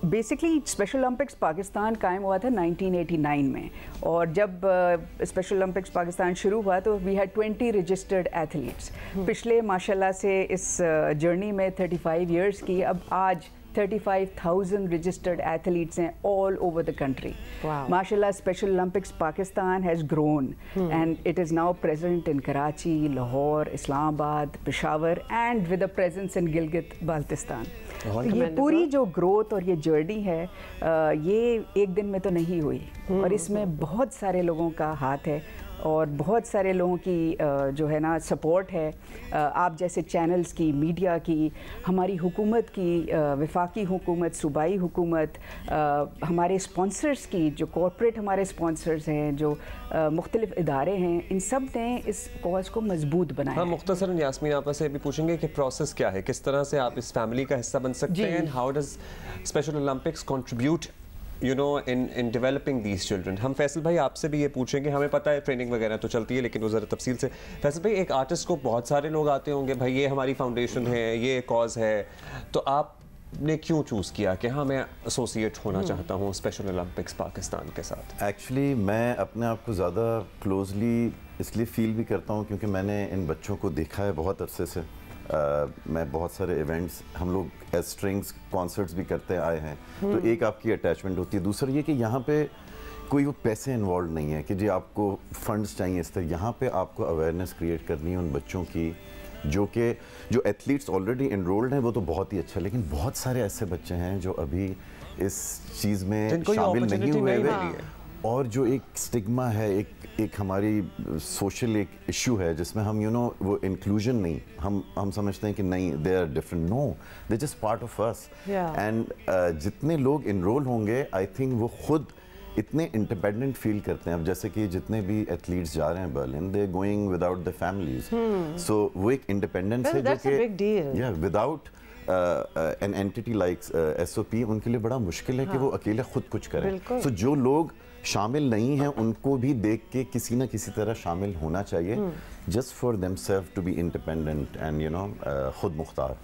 बेसिकली स्पेशल ओलंपिक्स पाकिस्तान कायम हुआ था 1989 में और जब स्पेशल ओलंपिक्स पाकिस्तान शुरू हुआ तो वी हैड 20 रजिस्टर्ड एथलीट्स। पिछले माशाल्लाह से इस जर्नी में 35 इयर्स की, अब आज 35,000 registered athletes हैं all over the country. Wow. Mashallah, Special Olympics Pakistan has grown and it is now present in Karachi, Lahore, Islamabad, Peshawar and with a presence in Gilgit-Baltistan. ये पूरी जो growth और ये journey है ये एक दिन में तो नहीं हुई और इसमें बहुत सारे लोगों का हाथ है और बहुत सारे लोगों की जो है ना सपोर्ट है, आप जैसे चैनल्स की, मीडिया की, हमारी हुकूमत की, वफाकी हुकूमत, सूबाई हुकूमत, हमारे स्पॉन्सर्स की, जो कॉर्पोरेट हमारे स्पॉन्सर्स हैं, जो मुख्तलिफ इदारे हैं, इन सब ने इस कॉज को मजबूत बनाया। हाँ, मुख्तसरन यास्मीन आप से भी पूछेंगे कि प्रोसेस क्या है, किस तरह से आप इस फैमिली का हिस्सा बन सकते हैं, how does special Olympics contribute in developing these children। हम फैसल भाई आपसे भी ये पूछेंगे, हमें पता है ट्रेनिंग वगैरह तो चलती है लेकिन वो ज़रा तफसील से। फैसल भाई, एक आर्टिस्ट को बहुत सारे लोग आते होंगे, भाई ये हमारी फाउंडेशन है, ये कॉज है, तो आपने क्यों चूज़ किया कि हाँ मैं एसोसिएट होना चाहता हूँ स्पेशल ओलंपिक्स पाकिस्तान के साथ? एक्चुअली मैं अपने आप को ज़्यादा क्लोजली इसलिए फील भी करता हूँ क्योंकि मैंने इन बच्चों को देखा है बहुत अरसे से। मैं बहुत सारे इवेंट्स, हम लोग एज स्ट्रिंग्स कॉन्सर्ट्स भी करते आए हैं, तो एक आपकी अटैचमेंट होती है। दूसरा ये कि यहाँ पे कोई वो पैसे इन्वॉल्व नहीं है कि जी आपको फंड्स चाहिए इस तरह। यहाँ पे आपको अवेयरनेस क्रिएट करनी है उन बच्चों की जो एथलीट्स ऑलरेडी इनरोल्ड हैं, वो तो बहुत ही अच्छा, लेकिन बहुत सारे ऐसे बच्चे हैं जो अभी इस चीज़ में शामिल नहीं हुए हैं और जो एक स्टिग्मा है, एक हमारी सोशल एक इशू है जिसमें हम वो इंक्लूजन नहीं, हम समझते हैं कि नहीं they are different, no they just part of us. And जितने लोग इनरोल होंगे आई थिंक वो खुद इतने इंडिपेंडेंट फील करते हैं। अब जैसे कि जितने भी एथलीट्स जा रहे हैं Berlin, they going without the families, so वो एक इंडिपेंडेंस है जो कि without an entity like SOP उनके लिए बड़ा मुश्किल है कि वो अकेले खुद कुछ करें। सो जो लोग शामिल नहीं हैं उनको भी देख के किसी ना किसी तरह शामिल होना चाहिए, just for themselves to be independent and खुद मुख्तार।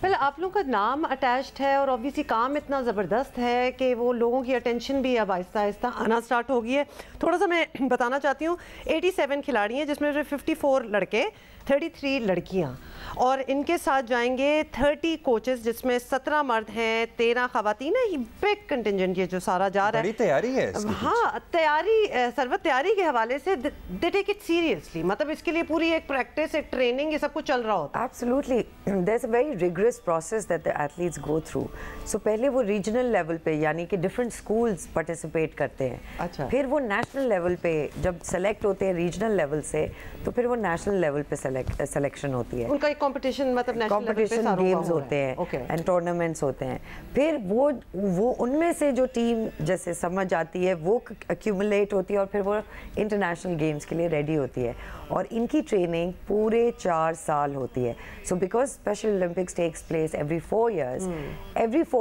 पहले आप लोगों का नाम अटैच्ड है और ऑब्वियसली काम इतना ज़बरदस्त है कि वो लोगों की अटेंशन भी अब आहिस्ता आहिस्ता आना स्टार्ट हो गई है। थोड़ा सा मैं बताना चाहती हूँ, 87 खिलाड़ी हैं जिसमें से 54 लड़के, 33 लड़कियां, और इनके साथ जाएंगे 30 कोचेस जिसमें 17 मर्द हैं, 13 खवातीन है। बिग कंटिंजेंट ये जो सारा जा रहा है, बड़ी तैयारी है इसकी। हाँ, तैयारी, सर्वत तैयारी के हवाले से दे टेक इट सीरियसली, मतलब इसके लिए पूरी एक प्रैक्टिस, एक ट्रेनिंग, ये सब कुछ चल रहा होता है। Absolutely, there is a very rigorous process that the athletes go through. So पहले वो रीजनल लेवल पे, यानी कि डिफरेंट स्कूल्स पार्टिसिपेट करते हैं। अच्छा। फिर वो नेशनल लेवल पे जब सेलेक्ट होते हैं रीजनल लेवल से, तो फिर वो नेशनल लेवल पे सिलेक्शन होती है। उनका एक कंपटीशन, मतलब नेशनल लेवल पे सारा गेम्स होते हैं एंड टूर्नामेंट्स होते हैं। फिर वो उनमें से जो टीम जैसे समझ आती है वो एक्यूमुलेट होती है और फिर वो इंटरनेशनल गेम्स के लिए रेडी होती है। और इनकी ट्रेनिंग पूरे 4 साल होती है। So because special Olympics takes place every 4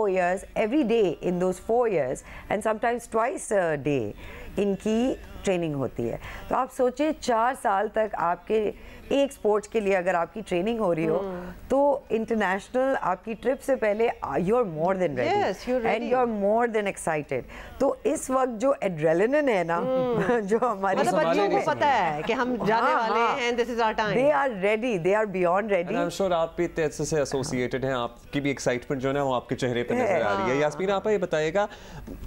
years, every day in those 4 years and sometimes twice a day इनकी ट्रेनिंग होती है। तो आप सोचिए 4 साल तक आपके एक स्पोर्ट्स के लिए अगर आपकी ट्रेनिंग हो रही हो, तो इंटरनेशनल आपकी ट्रिप से पहले you are more than ready and you are more than excited. तो इस वक्त जो एड्रेलिन है ना, जो हमारे बच्चों को पता है कि हम जाने वाले हैं and this is our time, they are ready, they are beyond ready. I am sure आप भी तेज से एसोसिएटेड हैं, आपकी भी एक्साइटमेंट जो है वो आपके चेहरे पे नजर आ रही है। यास्मीन, आप ये बताइएगा,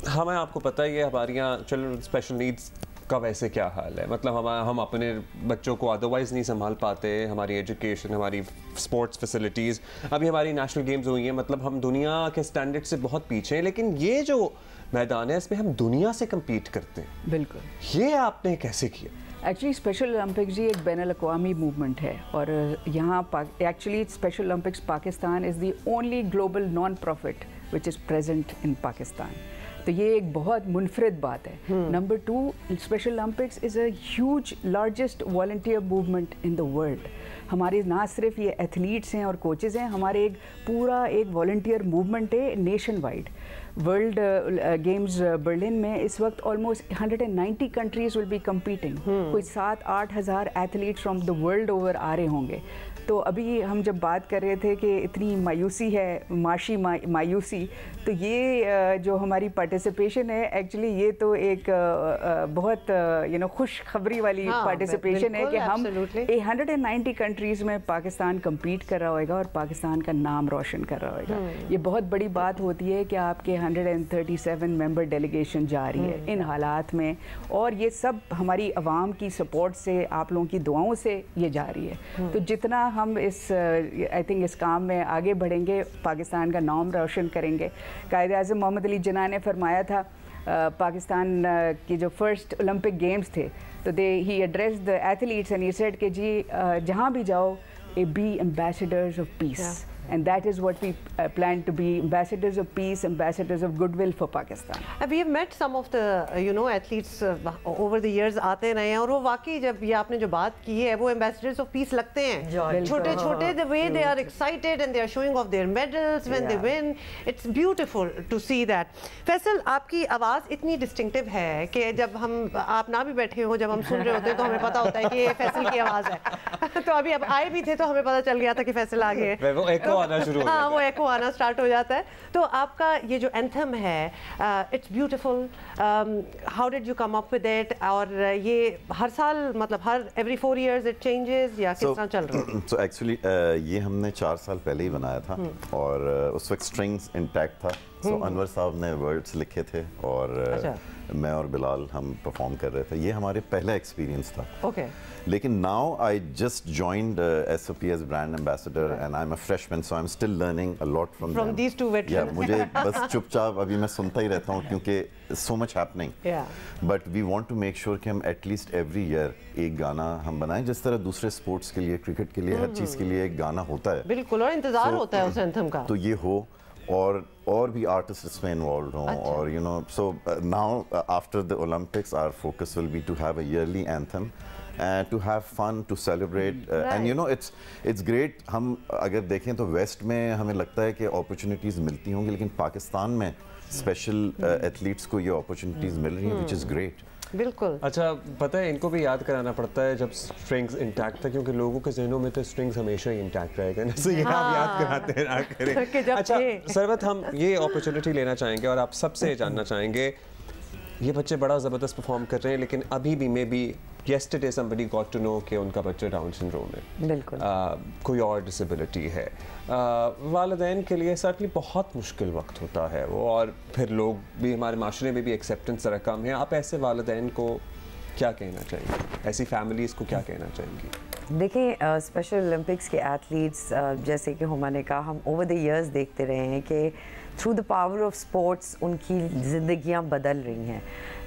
हमें आपको पता है हमारे यहाँ चलो स्पेशल नीड्स का वैसे क्या हाल है, मतलब हम अपने बच्चों को अदरवाइज नहीं संभाल पाते, हमारी एजुकेशन, हमारी स्पोर्ट्स फैसिलिटीज़, अभी हमारी नेशनल गेम्स हुई हैं, मतलब हम दुनिया के स्टैंडर्ड से बहुत पीछे हैं, लेकिन ये जो मैदान है इसमें हम दुनिया से कम्पीट करते हैं। बिल्कुल, ये आपने कैसे किया? एक्चुअली स्पेशल ओलंपिक्स जी एक बैनुल-अक़वामी मूवमेंट है, और यहाँ actually special Olympics Pakistan is the only global non profit which is present in Pakistan. तो ये एक बहुत मुनफरद बात है। Number 2, special Olympics is a huge largest volunteer movement in the world. हमारे ना सिर्फ ये एथलीट्स हैं और कोचेज़ हैं, हमारे एक पूरा एक वॉलंटियर मूवमेंट है nationwide. World games Berlin में इस वक्त almost 190 countries will be competing. कोई 7-8 हज़ार athletes from the world over आ रहे होंगे। तो अभी हम जब बात कर रहे थे कि इतनी मायूसी है, माशी मायूसी, तो ये जो हमारी पार्टिसिपेशन है, एक्चुअली ये तो एक बहुत खुश खबरी वाली पार्टिसिपेशन है कि हम 190 कंट्रीज़ में पाकिस्तान कम्पीट कर रहा होगा और पाकिस्तान का नाम रोशन कर रहा होगा। ये बहुत बड़ी बात होती है कि आपके 137 मेंबर डेलीगेशन जा रही है इन हालात में, और ये सब हमारी आवाम की सपोर्ट से, आप लोगों की दुआओं से ये जा रही है। तो जितना हम इस आई थिंक इस काम में आगे बढ़ेंगे, पाकिस्तान का नाम रोशन करेंगे। कायद-ए-आज़म मोहम्मद अली जिन्ना ने फरमाया था, पाकिस्तान की जो फर्स्ट ओलंपिक गेम्स थे, तो he addressed the athletes and he said कि जी जहाँ भी जाओ, be ambassadors of peace, and that is what we plan to be, ambassadors of peace, ambassadors of goodwill for Pakistan. We have met some of the athletes over the years, आते रहे हैं, और वो वाकई जब ये आपने जो बात की है, वो ambassadors of peace लगते हैं। छोटे छोटे, the way they are excited and they are showing off their medals when they win, it's beautiful to see that. Faisal, आपकी आवाज़ इतनी distinctive है कि जब आप ना भी बैठे हो, जब हम सुन रहे होते हैं तो हमें पता होता है कि ये फैसल की आवाज़ है। तो अभी अब आए भी थे तो हमें पता चल गया था कि फैसल आ गए, हाँ, वो एको आना स्टार्ट हो जाता है। तो आपका ये जो एंथम है, it's beautiful, how did you come up with it? और ये हर साल, मतलब हर every 4 years इट चेंजेस, या किस तरह चल रहा है? सो एक्चुअली ये हमने 4 साल पहले ही बनाया था, और उस वक्त स्ट्रिंग्स इंटैक्ट था। सो अनवर साहब ने वर्ड्स लिखे थे और मैं और बिलाल हम परफॉर्म कर रहे थे। ये हमारे पहला एक्सपीरियंस था। लेकिन now I just joined SOP as brand ambassador and I am a freshman, so I am still learning a lot from these two veterans. मुझे बस चुपचाप अभी मैं सुनता ही रहता हूँ क्योंकि so much happening, but we want to make sure कि हम एटलीस्ट एवरी ईयर एक गाना हम बनाएं, जिस तरह दूसरे स्पोर्ट्स के लिए, क्रिकेट के लिए, हर चीज़ के लिए एक गाना होता है। बिल्कुल, और इंतजार होता है उस एंथम का। तो ये हो, और भी आर्टिस्ट इसमें इन्वॉल्व हों और you know so now after the Olympics our focus will be to have a yearly anthem and to have fun, to celebrate and you know it's great. हम अगर देखें तो वेस्ट में हमें लगता है कि अपॉर्चुनिटीज़ मिलती होंगी, लेकिन पाकिस्तान में स्पेशल एथलीट्स को ये अपॉर्चुनिटीज़ मिल रही हैं which is great. बिल्कुल। अच्छा, पता है इनको भी याद कराना पड़ता है जब स्ट्रिंग्स इंटैक्ट था, क्योंकि लोगों के जहनों में तो स्ट्रिंग्स हमेशा ही इंटैक्ट रहेगा ना, ये आप याद कराते हैं ना करें। अच्छा सरवत, हम ये अपॉर्चुनिटी लेना चाहेंगे और आप सबसे जानना चाहेंगे, ये बच्चे बड़ा ज़बरदस्त परफॉर्म कर रहे हैं, लेकिन अभी भी may be yesterday somebody got to know कि उनका बच्चा डाउन सिंड्रोम है, बिल्कुल कोई और डिसेबिलिटी है। वालिदैन के लिए सर्टनली बहुत मुश्किल वक्त होता है वो, और फिर लोग भी, हमारे माशरे में भी एक्सेप्टेंस ज़रा कम है। आप ऐसे वालिदैन को क्या कहना चाहेंगे, ऐसी फैमिलीज़ को क्या कहना चाहेंगी? देखिए, स्पेशल ओलंपिक्स के एथलीट्स जैसे कि हुमा ने कहा, हम ओवर द इयर्स देखते रहे हैं कि through the power of sports उनकी ज़िंदगियाँ बदल रही हैं,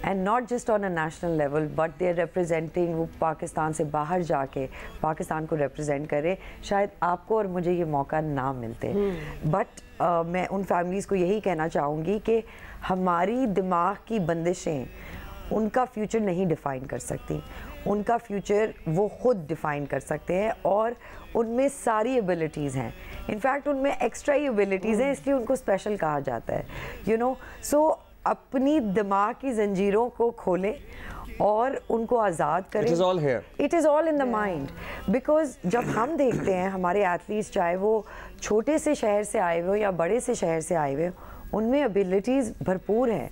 and not just on a national level but they are representing, वो पाकिस्तान से बाहर जाके पाकिस्तान को रिप्रेजेंट करे। शायद आपको और मुझे ये मौका ना मिलते, बट मैं उन फैमिलीज़ को यही कहना चाहूँगी कि हमारी दिमाग की बंदिशें उनका फ्यूचर नहीं डिफ़ाइन कर सकती, उनका फ्यूचर वो खुद डिफ़ाइन कर सकते हैं, और उनमें सारी एबिलिटीज़ हैं, इनफैक्ट उनमें एक्स्ट्रा ही एबिलिटीज़ हैं, इसलिए उनको स्पेशल कहा जाता है, यू नो। सो अपनी दिमाग की जंजीरों को खोलें और उनको आज़ाद करें। It is all in the mind, because जब हम देखते हैं हमारे एथलीट्स, चाहे वो छोटे से शहर से आए हुए या बड़े से शहर से आए हुए, उनमें एबिलिटीज़ भरपूर हैं।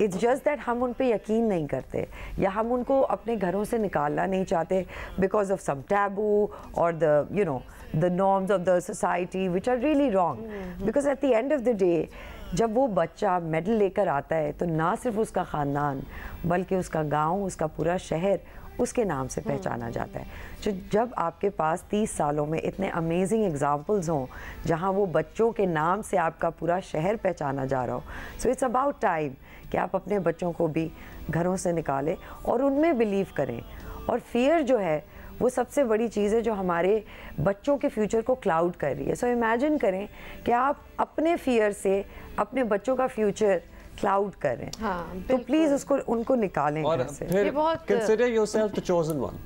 इट्स जस्ट दैट हम उन पे यकीन नहीं करते, या हम उनको अपने घरों से निकालना नहीं चाहते बिकॉज ऑफ सम टैबू और the you know the norms of the society which are really wrong. Because at the end of the day जब वो बच्चा मेडल लेकर आता है तो ना सिर्फ उसका ख़ानदान बल्कि उसका गांव, उसका पूरा शहर उसके नाम से पहचाना जाता है। तो जब आपके पास 30 सालों में इतने अमेजिंग एग्जाम्पल्स हों जहाँ वो बच्चों के नाम से आपका पूरा शहर पहचाना जा रहा हो, सो इट्स अबाउट टाइम कि आप अपने बच्चों को भी घरों से निकालें और उनमें बिलीव करें। और फियर जो है वो सबसे बड़ी चीज़ है जो हमारे बच्चों के फ्यूचर को क्लाउड कर रही है। सो इमेजिन करें कि आप अपने फियर से अपने बच्चों का फ्यूचर क्लाउड कर रहे हैं, हाँ, तो प्लीज़ उसको उनको निकालें और घर से। फिर consider yourself the chosen one।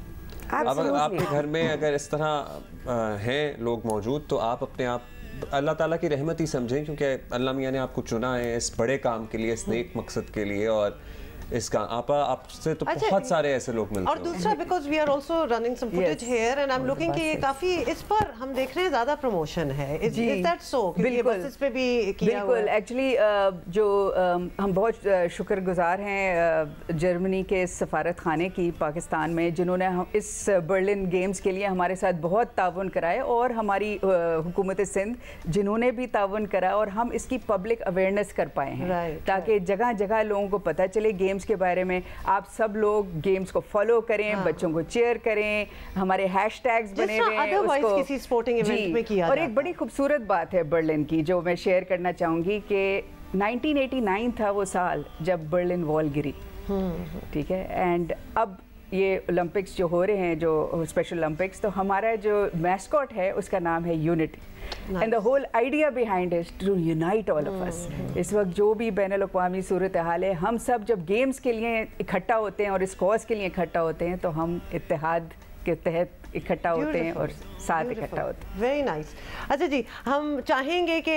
अब आपके घर में अगर इस तरह हैं लोग मौजूद, तो आप अपने आप अल्लाह ताला की रहमत ही समझें, क्योंकि अल्लाह मियाँ ने आपको चुना है इस बड़े काम के लिए, इस नेक मकसद के लिए, और इसका आपसे तो बहुत सारे ऐसे लोग मिलते हैं। और दूसरा because we are also running some footage here and I am looking कि ये काफी, इस पर हम देख रहे हैं ज्यादा प्रमोशन है, इज दैट सो? बिल्कुल, इस पे भी किया हुआ है। बिल्कुल, एक्चुअली जो हम बहुत शुक्रगुजार हैं जर्मनी के सफारत खाने की पाकिस्तान में, जिन्होंने इस बर्लिन गेम्स के लिए हमारे साथ बहुत ताउन कराए, और हमारी हुकूमत सिंध जिन्होंने भी ताउन करा, और हम इसकी पब्लिक अवेयरनेस कर पाए हैं, ताकि जगह जगह लोगों को पता चले गेम्स के बारे में। आप सब लोग गेम्स को फॉलो करें, हाँ, बच्चों को चेयर करें, हमारे हैशटैग्स बने हुए हैं उसको किसी स्पोर्टिंग इवेंट में किया। और एक बड़ी खूबसूरत बात है बर्लिन की जो मैं शेयर करना चाहूँगी कि 1989 था वो साल जब बर्लिन वॉल गिरी, ठीक है, एंड अब ये ओलंपिक्स जो हो रहे हैं, जो स्पेशल ओलंपिक्स, तो हमारा जो मैस्कॉट है उसका नाम है Unity, and the whole idea behind is to unite all of us. इस वक्त जो भी बैनुल-अक़वामी सूरत हाल है, हम सब जब गेम्स के लिए इकट्ठा होते हैं और इस कॉज के लिए इकट्ठा होते हैं, तो हम इत्तेहाद के तहत इकट्ठा होते हैं और साथ इकट्ठा होते हैं। Very nice. अच्छा जी, हम चाहेंगे कि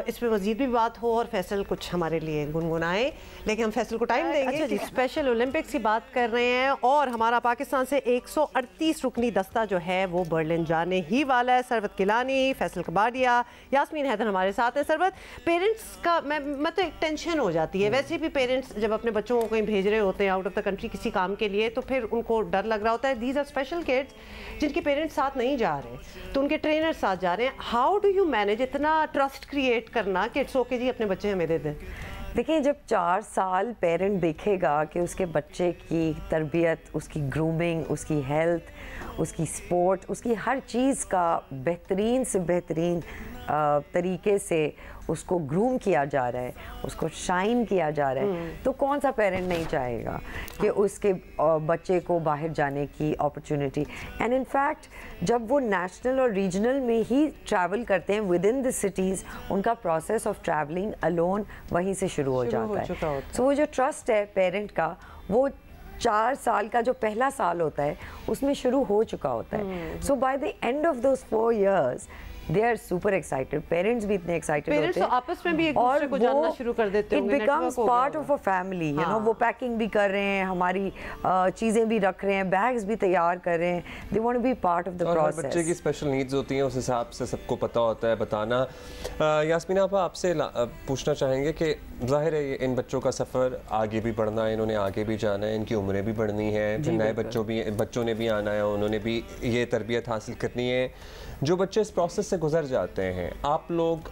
इस पर मज़ीद भी बात हो और फैसल कुछ हमारे लिए गुनगुनाएं, लेकिन हम फैसल को टाइम देंगे। अच्छा जी, स्पेशल ओलंपिक्स की बात कर रहे हैं, और हमारा पाकिस्तान से 138 रुकनी दस्ता जो है वो बर्लिन जाने ही वाला है। सरवत किलानी, फैसल कबाडिया, यास्मीन हैदर हमारे साथ हैं। सरवत, पेरेंट्स का मैं तो एक टेंशन हो जाती है, वैसे भी पेरेंट्स जब अपने बच्चों को कहीं भेज रहे होते हैं आउट ऑफ द कंट्री किसी काम के लिए, तो फिर उनको डर लग रहा होता है। दीज आर स्पेशल किड्स जिनके पेरेंट्स साथ नहीं जा रहे, तो उनके ट्रेनर साथ जा रहे हैं। हाउ डू यू मैनेज इतना ट्रस्ट क्रिएट करना कि इट्स ओके जी अपने बच्चे हमें दे दें? देखिए, जब 4 साल पेरेंट देखेगा कि उसके बच्चे की तरबियत, उसकी ग्रूमिंग, उसकी हेल्थ, उसकी स्पोर्ट, उसकी हर चीज़ का बेहतरीन से बेहतरीन तरीके से उसको ग्रूम किया जा रहा है, उसको शाइन किया जा रहा है, तो कौन सा पेरेंट नहीं चाहेगा कि उसके बच्चे को बाहर जाने की अपॉर्चुनिटी। एंड इन फैक्ट जब वो नेशनल और रीजनल में ही ट्रैवल करते हैं विद इन द सिटीज़, उनका प्रोसेस ऑफ ट्रैवलिंग अलोन वहीं से शुरू हो जाता है। सो वो जो ट्रस्ट है पेरेंट का, वो 4 साल का जो पहला साल होता है उसमें शुरू हो चुका होता है। So by the end of those 4 years they are super excited, parents भी इतने एक्साइटेड होते हैं, पेरेंट्स आपस में भी एक दूसरे को जानना शुरू कर देते होंगे, it becomes part of a family, you know, वो पैकिंग भी कर रहे हैं, हमारी चीज़ें भी रख रहे हैं, बैग्स भी तैयार कर रहे हैं, they want to be part of the process। बच्चे की स्पेशल नीड्स होती हैं, उस हिसाब से सबको पता होता है बताना। यास्मीन आपा आपसे पूछना चाहेंगे कि जाहिर है इन बच्चों का सफ़र आगे भी बढ़ना है, इन्होंने आगे भी जाना है, इनकी उम्रें भी बढ़नी है, फिर नए बच्चों ने भी आना है, उन्होंने भी ये तरबियत हासिल करनी है। जो बच्चे इस प्रोसेस से गुजर जाते हैं, आप लोग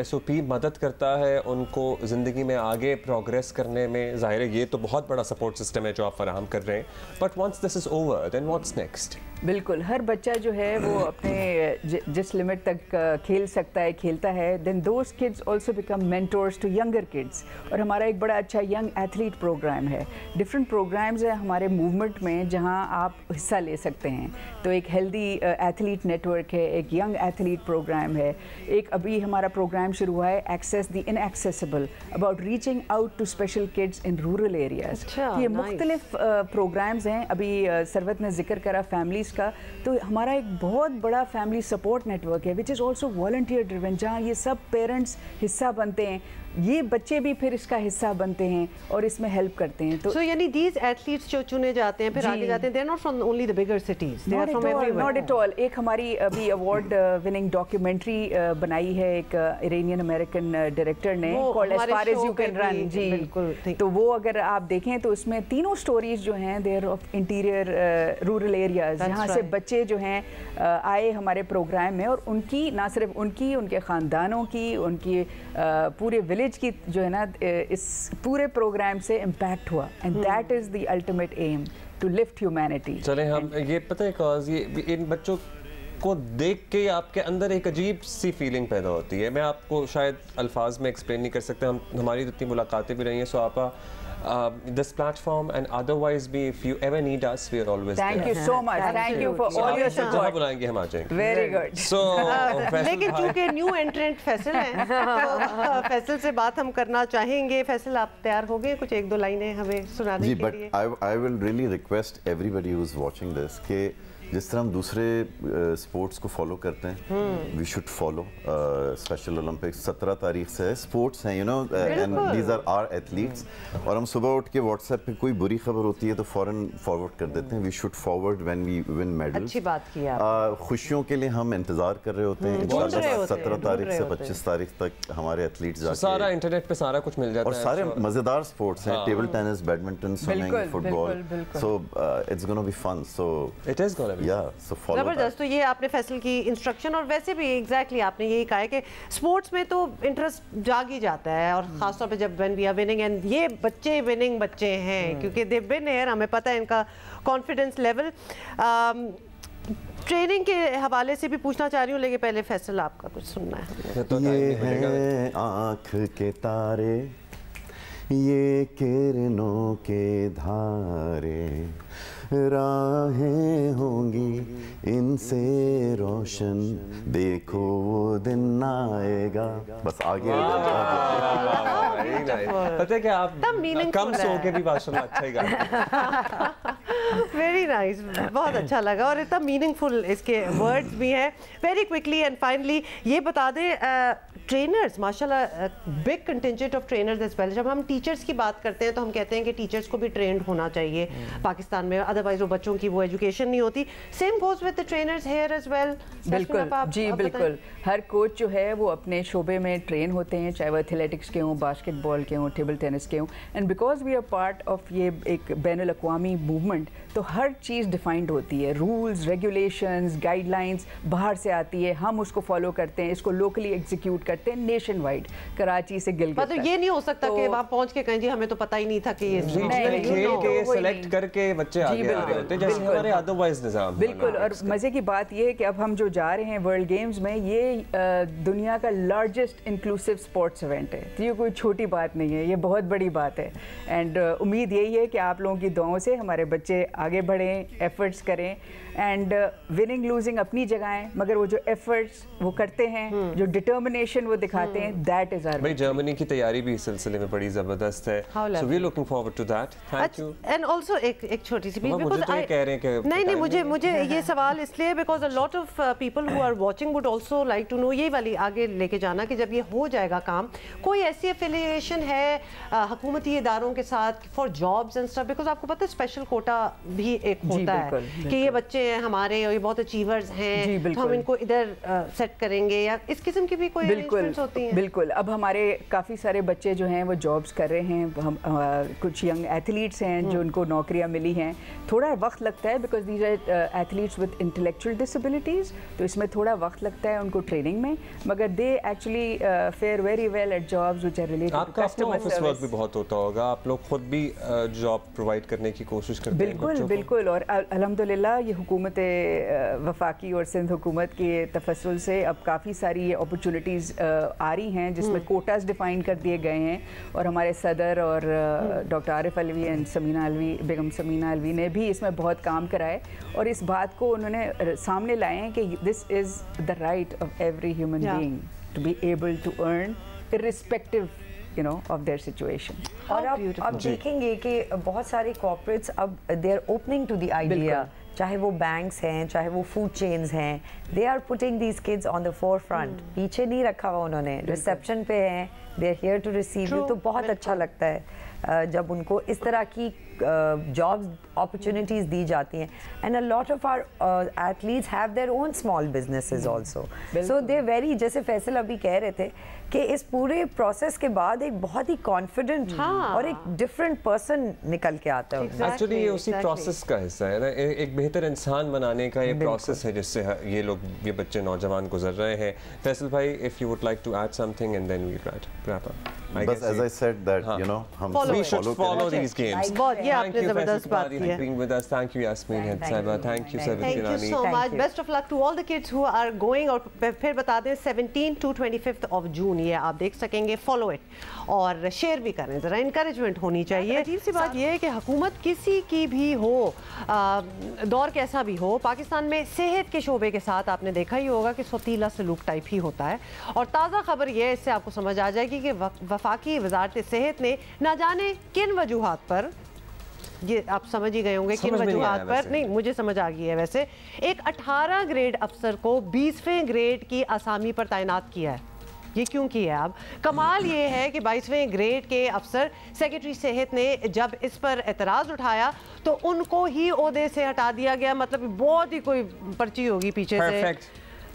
SOP मदद करता है उनको ज़िंदगी में आगे प्रोग्रेस करने में? ज़ाहिर है ये तो बहुत बड़ा सपोर्ट सिस्टम है जो आप फराहम कर रहे हैं, but once this is over then what's next? बिल्कुल, हर बच्चा जो है वो अपने जिस लिमिट तक खेल सकता है खेलता है, then those kids also become mentors to younger kids. और हमारा एक बड़ा अच्छा यंग एथलीट प्रोग्राम है, डिफरेंट प्रोग्राम्स हैं हमारे मूवमेंट में जहां आप हिस्सा ले सकते हैं। तो एक हेल्दी एथलीट नेटवर्क है, एक यंग एथलीट प्रोग्राम है, एक अभी हमारा प्रोग्राम शुरू हुआ है access the inaccessible, about reaching out to special kids in rural areas. ये मुख्तलिफ प्रोग्राम्स हैं। अभी सरवत ने जिक्र करा फैमिलीज़ का, तो हमारा एक बहुत बड़ा फैमिली सपोर्ट नेटवर्क है which is also volunteer driven, जहाँ ये सब पेरेंट्स हिस्सा बनते हैं, ये बच्चे भी फिर इसका हिस्सा बनते हैं और इसमें हेल्प करते हैं। तो यानी दीज एथलीट्स जो चुने जाते हैं फिर आगे जाते हैं, they are not from only the bigger cities, they are from everywhere. Not at all. एक हमारी अभी अवार्ड विनिंग डॉक्यूमेंट्री बनाई है एक इरानियन अमेरिकन डायरेक्टर ने, called as far as you can run. जी बिल्कुल। तो वो अगर आप देखें तो उसमें तीनों स्टोरीज जो हैं they are of interior rural areas, जहाँ से बच्चे जो हैं आए हमारे प्रोग्राम में, और उनकी ना सिर्फ उनकी, उनके ख़ानदानों की, उनकी पूरे विलेज की जो है ना इस पूरे प्रोग्राम से इम्पैक्ट हुआ। And that is the ultimate aim, to lift humanity. चले हम ये पता है कॉज ये इन बच्चों को देख के आपके अंदर एक अजीब सी फीलिंग पैदा होती है। मैं आपको शायद अल्फाज में एक्सप्लेन नहीं कर सकता, हमारी इतनी मुलाकातें भी रही हैं। सो आपा this platform and otherwise भी if you ever need us we are always there. Thank you so much. Thank you for all your support. जहाँ बुलाएंगे हम आ जाएंगे. Very good. So लेकिन चूंकि न्यू एंट्रेंट फैसल है तो फैसल से बात हम करना चाहेंगे। फैसल आप तैयार हो गए कुछ 1-2 लाइनें हमें सुनाने के लिए? I will really request everybody who's watching this कि जिस तरह हम दूसरे स्पोर्ट्स को फॉलो करते हैं, we should follow special Olympics 17 तारीख से है, स्पोर्ट्स हैं, you know, and these are our athletes. और हम सुबह उठ के व्हाट्सएप पे कोई बुरी खबर होती है तो फौरन फॉरवर्ड कर देते हैं। We should forward when we win medals. अच्छी बात की आप। खुशियों के लिए हम इंतजार कर रहे होते हैं। इंशाल्लाह 17 तारीख से 25 तारीख तक हमारे एथलीट्स जाके सारा इंटरनेट पे सारा कुछ मिल जाता है, और सारे मजेदार स्पोर्ट्स हैं, table tennis, badminton, swimming, football. So it's gonna be fun. So it is gonna जबरदस्त। तो ये आपने फैसल की इंस्ट्रक्शन, और वैसे भी एग्जैक्टली आपने यही कहा है कि स्पोर्ट्स में तो इंटरेस्ट जाग ही जाता है, और खासतौर पे जब when we are winning, and ये बच्चे विनिंग बच्चे हैं क्योंकि दे बिन हियर, हमें पता है इनका कॉन्फिडेंस लेवल। ट्रेनिंग के हवाले से भी पूछना चाह रही हूँ, लेकिन पहले फैसल आपका कुछ सुनना है। ये है आँख के तारे, ये किरणों के धारे, राहें होंगी इनसे रोशन, देखो वो दिन आएगा। बस आगे पता है कि आप कम सो के भी माशाल्लाह अच्छा ही गाते। वेरी नाइस, बहुत अच्छा लगा, और इतना मीनिंगफुल इसके वर्ड्स भी हैं। वेरी क्विकली एंड फाइनली ये बता दें, ट्रेनर्स माशाल्लाह big contingent of trainers as well. जब हम टीचर्स की बात करते हैं तो हम कहते हैं कि टीचर्स को भी ट्रेंड होना चाहिए पाकिस्तान में, अदरवाइज वो बच्चों की वो एजुकेशन नहीं होती। Same goes with the trainers here as well. बिल्कुल जी, बिल्कुल। हर कोच जो है वो अपने शोबे में ट्रेन होते हैं, चाहे वो एथलेटिक्स के हों, बास्केटबॉल के हों, टेबल टेनिस के हों। And because we are part of ये एक बैनुल अक़वामी मूवमेंट, तो हर चीज़ डिफाइंड होती है, रूल्स, रेगुलेशंस, गाइडलाइंस बाहर से आती है, हम उसको फॉलो करते हैं, इसको लोकली एग्जीक्यूट करते हैं नेशन वाइड, कराची से गिलगित तो ये नहीं हो सकता कि वहाँ पहुँच के कहें जी हमें तो पता ही नहीं था कि ये खेल के सेलेक्ट करके बच्चे आगे आ रहे होते हैं जैसे हमारे अदरवाइज निज़ाम। बिल्कुल, और मज़े की बात ये है कि अब हम जो जा रहे हैं वर्ल्ड गेम्स में, ये दुनिया का लार्जेस्ट इंक्लूसिव स्पोर्ट्स इवेंट है, तो ये कोई छोटी बात नहीं है, ये बहुत बड़ी बात है। एंड उम्मीद यही है कि आप लोगों की दुआओं से हमारे बच्चे आगे बढ़ें, एफर्ट्स करें। एंड विनिंग लूजिंग अपनी जगह है, मगर वो जो एफर्ट्स वो करते हैं, जो डिटर्मिनेशन वो दिखाते हैं, दैट इज आवर। भाई जर्मनी की तैयारी भी इस सिलसिले में बड़ी जबरदस्त है, so we are looking forward to that. Thank you. And also एक छोटी सी मुझे तो ये कह रहे हैं कि नहीं मुझे ये सवाल इसलिए because a lot of people who are watching would also like to know, ये वाली आगे लेके जाना कि जब ये हो जाएगा काम, कोई ऐसी एफिलिएशन है हुकूमती इदारों के साथ for jobs and stuff, because आपको पता है स्पेशल कोटा भी एक होता है कि ये बच्चे हमारे और ये बहुत अचीवर्स हैं तो हम इनको इधर सेट करेंगे, या इस किस्म की भी कोई अरेंजमेंट्स होती हैं? बिल्कुल, अब हमारे काफ़ी सारे बच्चे जो हैं वो जॉब्स कर रहे हैं, हम कुछ यंग एथलीट्स हैं जो उनको नौकरियां मिली हैं। थोड़ा वक्त लगता है because these are athletes with intellectual disabilities, तो इसमें थोड़ा वक्त लगता है उनको ट्रेनिंग में, मगर they actually fare very well at jobs which are related to customer service. Work भी बहुत होता होगा, आप लोग खुद भी जॉब प्रोवाइड करने की कोशिश करते हैं? बिल्कुल बिल्कुल, और अल्हम्दुलिल्लाह ये हुकूमत वफाकी और सिंध हुकूमत के तफस्सुल से अब काफ़ी सारी ये अपॉर्चुनिटीज़ आ रही हैं जिसमें कोटास डिफ़ाइन कर दिए गए हैं, और हमारे सदर और डॉक्टर आरिफ अलवी एंड समीना अलवी, बेगम समीना अलवी ने भी इसमें बहुत काम करा है, और इस बात को उन्होंने सामने लाए हैं कि this is the right of every human being to be able to earn irrespective you know of their situation। और अब देखेंगे कि बहुत सारे कॉर्पोरेट्स अब they are opening to the idea, चाहे वो बैंक्स हैं, चाहे वो फूड चेन्स हैं, they are putting these kids on the forefront. पीछे नहीं रखा हुआ उन्होंने, रिसेप्शन पे हैं, they are here to receive you. तो बहुत अच्छा लगता है जब उनको इस तरह की जॉब्स अपॉर्चुनिटीज़ दी जाती हैं। And a lot of our athletes have their own small businesses also, so they very, जैसे फैसल अभी कह रहे थे कि इस पूरे प्रोसेस के बाद एक बहुत ही कॉन्फिडेंट और एक डिफरेंट पर्सन निकल के आता है। एक्चुअली ये उसी प्रोसेस का हिस्सा है ना, एक बेहतर इंसान बनाने का ये प्रोसेस है जिससे ये लोग, ये बच्चे नौजवान गुजर रहे हैं। फैसल भाई, if you would like to add something and then we wrap up. बस as I said that you know हम we should follow these games। ये आपने जबरदस्त बात की है। Being with us, thank you Yasmin Sahiba, thank you Sabit Kirani, thank you so much, best of luck to all the kids who are going out। फिर बता दें 17 to 25th of June ये आप देख सकेंगे, फॉलो इट और share भी करें, ज़रा इंकरेजमेंट होनी चाहिए। अजीब सी बात ये है कि हुकूमत किसी की भी हो, दौर कैसा भी हो, पाकिस्तान में सेहत के शोबे के साथ आपने देखा ही होगा कि सौतीला सलूक टाइप ही होता है। और ताज़ा खबर ये है, इससे आपको समझ आ जाएगी कि वफाकी वजारत सेहत ने ना जाने किन वजूहात पर, ये आप समझ ही गए होंगे किन वजूहात पर, नहीं मुझे समझ आ गई है वैसे, एक 18 ग्रेड अफसर को 20वें ग्रेड की असामी पर तैनात किया है। ये क्यों किया है? अब कमाल ये है कि 22वें ग्रेड के अफसर सेक्रेटरी सेहत ने जब इस पर एतराज़ उठाया तो उनको ही ओहदे से हटा दिया गया। मतलब बहुत ही कोई पर्ची होगी पीछे से,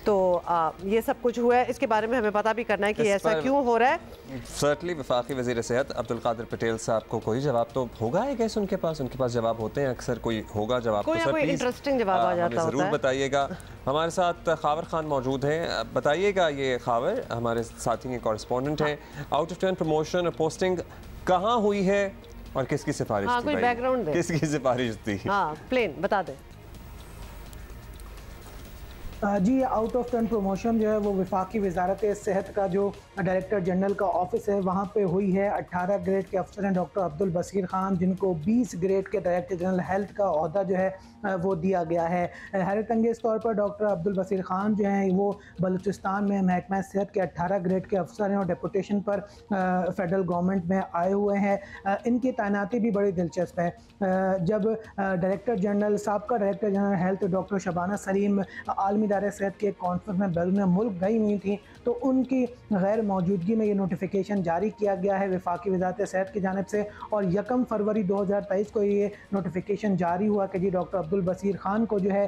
तो ये सब कुछ हुआ है। इसके बारे में हमें पता भी करना है कि ऐसा क्यों हो रहा है। सर्टनली वफाकी वज़ीर सेहत अब्दुल कादिर पटेल साहब को कोई जवाब तो होगा है कैसे उनके पास जवाब होते हैं, अक्सर कोई होगा जवाब, कोई तो सर इंटरेस्टिंग जवाब आ जाता है, ज़रूर बताइएगा। हमारे साथ खावर खान मौजूद हैं, बताइएगा ये खावर हमारे साथी के कॉरेस्पॉन्डेंट हैं, आउट ऑफ टर्न प्रमोशन और पोस्टिंग कहाँ हुई है और किसकी सिफारिश थी? कोई बैकग्राउंड किसकी सिफारिश थी? प्लेन बता दें। जी, आउट ऑफ टर्न प्रमोशन जो है वो वफाकी वजारत सेहत का जो डायरेक्टर जनरल का ऑफिस है वहाँ पे हुई है। 18 ग्रेड के अफसर हैं डॉक्टर अब्दुल बसीर खान, जिनको 20 ग्रेड के डायरेक्टर जनरल हेल्थ का ओहदा जो है वो दिया गया है। हैरत अंगेज़ तौर पर डॉक्टर अब्दुल बसीर खान जो हैं वो बलूचिस्तान में महकमा सेहत के 18 ग्रेड के अफसर हैं और डेपुटेशन पर फेडरल गवर्नमेंट में आए हुए हैं। इनकी तैनाती भी बड़ी दिलचस्प है। जब डायरेक्टर जनरल, साबका director general health doctor Shabana Salim आलमी इदारे सेहत के कॉन्फ्रेंस में बैरून मुल्क गई हुई थी, तो उनकी गैर मौजूदगी में ये नोटिफिकेशन जारी किया गया है वफाकी वजारत सेहत की जानिब से। और 1 फरवरी 2023 को ये नोटिफिकेशन जारी हुआ कि जी डॉक्टर अब्दुल बसीर खान को जो है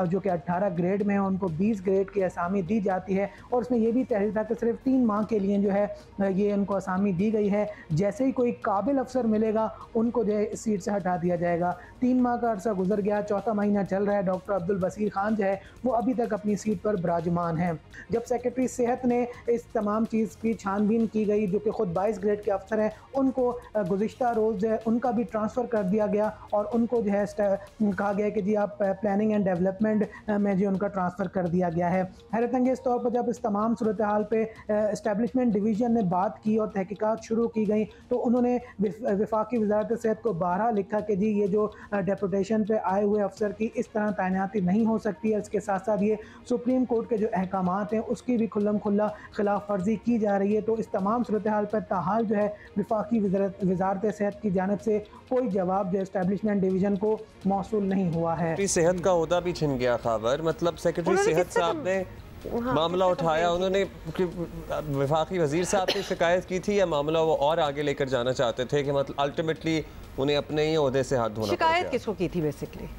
जो कि 18 ग्रेड में है उनको 20 ग्रेड की असामी दी जाती है। और उसमें यह भी तहरीर था कि सिर्फ 3 माह के लिए जो है ये उनको असामी दी गई है। जैसे ही कोई काबिल अफसर मिलेगा उनको जो है इस सीट से हटा दिया जाएगा। 3 माह का अरसा गुजर गया, 4था महीना चल रहा है। डॉक्टर अब्दुल बसीर खान जो है वो अभी अभी तक अपनी सीट पर विराजमान हैं। जब सेक्रेटरी सेहत ने इस तमाम चीज़ की छानबीन की गई, जो कि खुद 22 ग्रेड के अफसर हैं, उनको गुज़िश्ता रोज़ जो है उनका भी ट्रांसफ़र कर दिया गया और उनको जो है कहा गया कि जी आप प्लानिंग एंड डेवलपमेंट में जो उनका ट्रांसफ़र कर दिया गया है। हैरत अंगेज़ तौर पर जब इस तमाम सूरत हाल पे इस्टेब्लिशमेंट डिवीज़न ने बात की और तहकीकात शुरू की गई तो उन्होंने वफाकी वज़ारत सेहत को बारहा लिखा कि जी ये जो डेपुटेशन पे आए हुए अफसर की इस तरह तैनाती नहीं हो सकती है। इसके साथ साथ ये सुप्रीम कोर्ट के जो अहकामात हैं उसकी भी खुल्लम खुल्ला खिलाफ वर्जी की जा रही है। तो इस तमाम सूरत हाल पर ताहाल जो है वफाकी वज़ारत सेहत की जानिब से कोई जवाब जो इस्टेब्लिशमेंट डिवीज़न को मौसूल नहीं हुआ है। सेहत का ओहदा भी छिन गया खबर, मतलब सेक्रेटरी सेहत साहब ने मामला उठाया, उन्होंने वफाकी वजीर साहब ने शिकायत की थी या मामला वो और आगे लेकर जाना चाहते थे कि मतलब अल्टीमेटली उन्हें अपने ही ओहदे से हाथ धोना? शिकायत किसको की थी बेसिकली?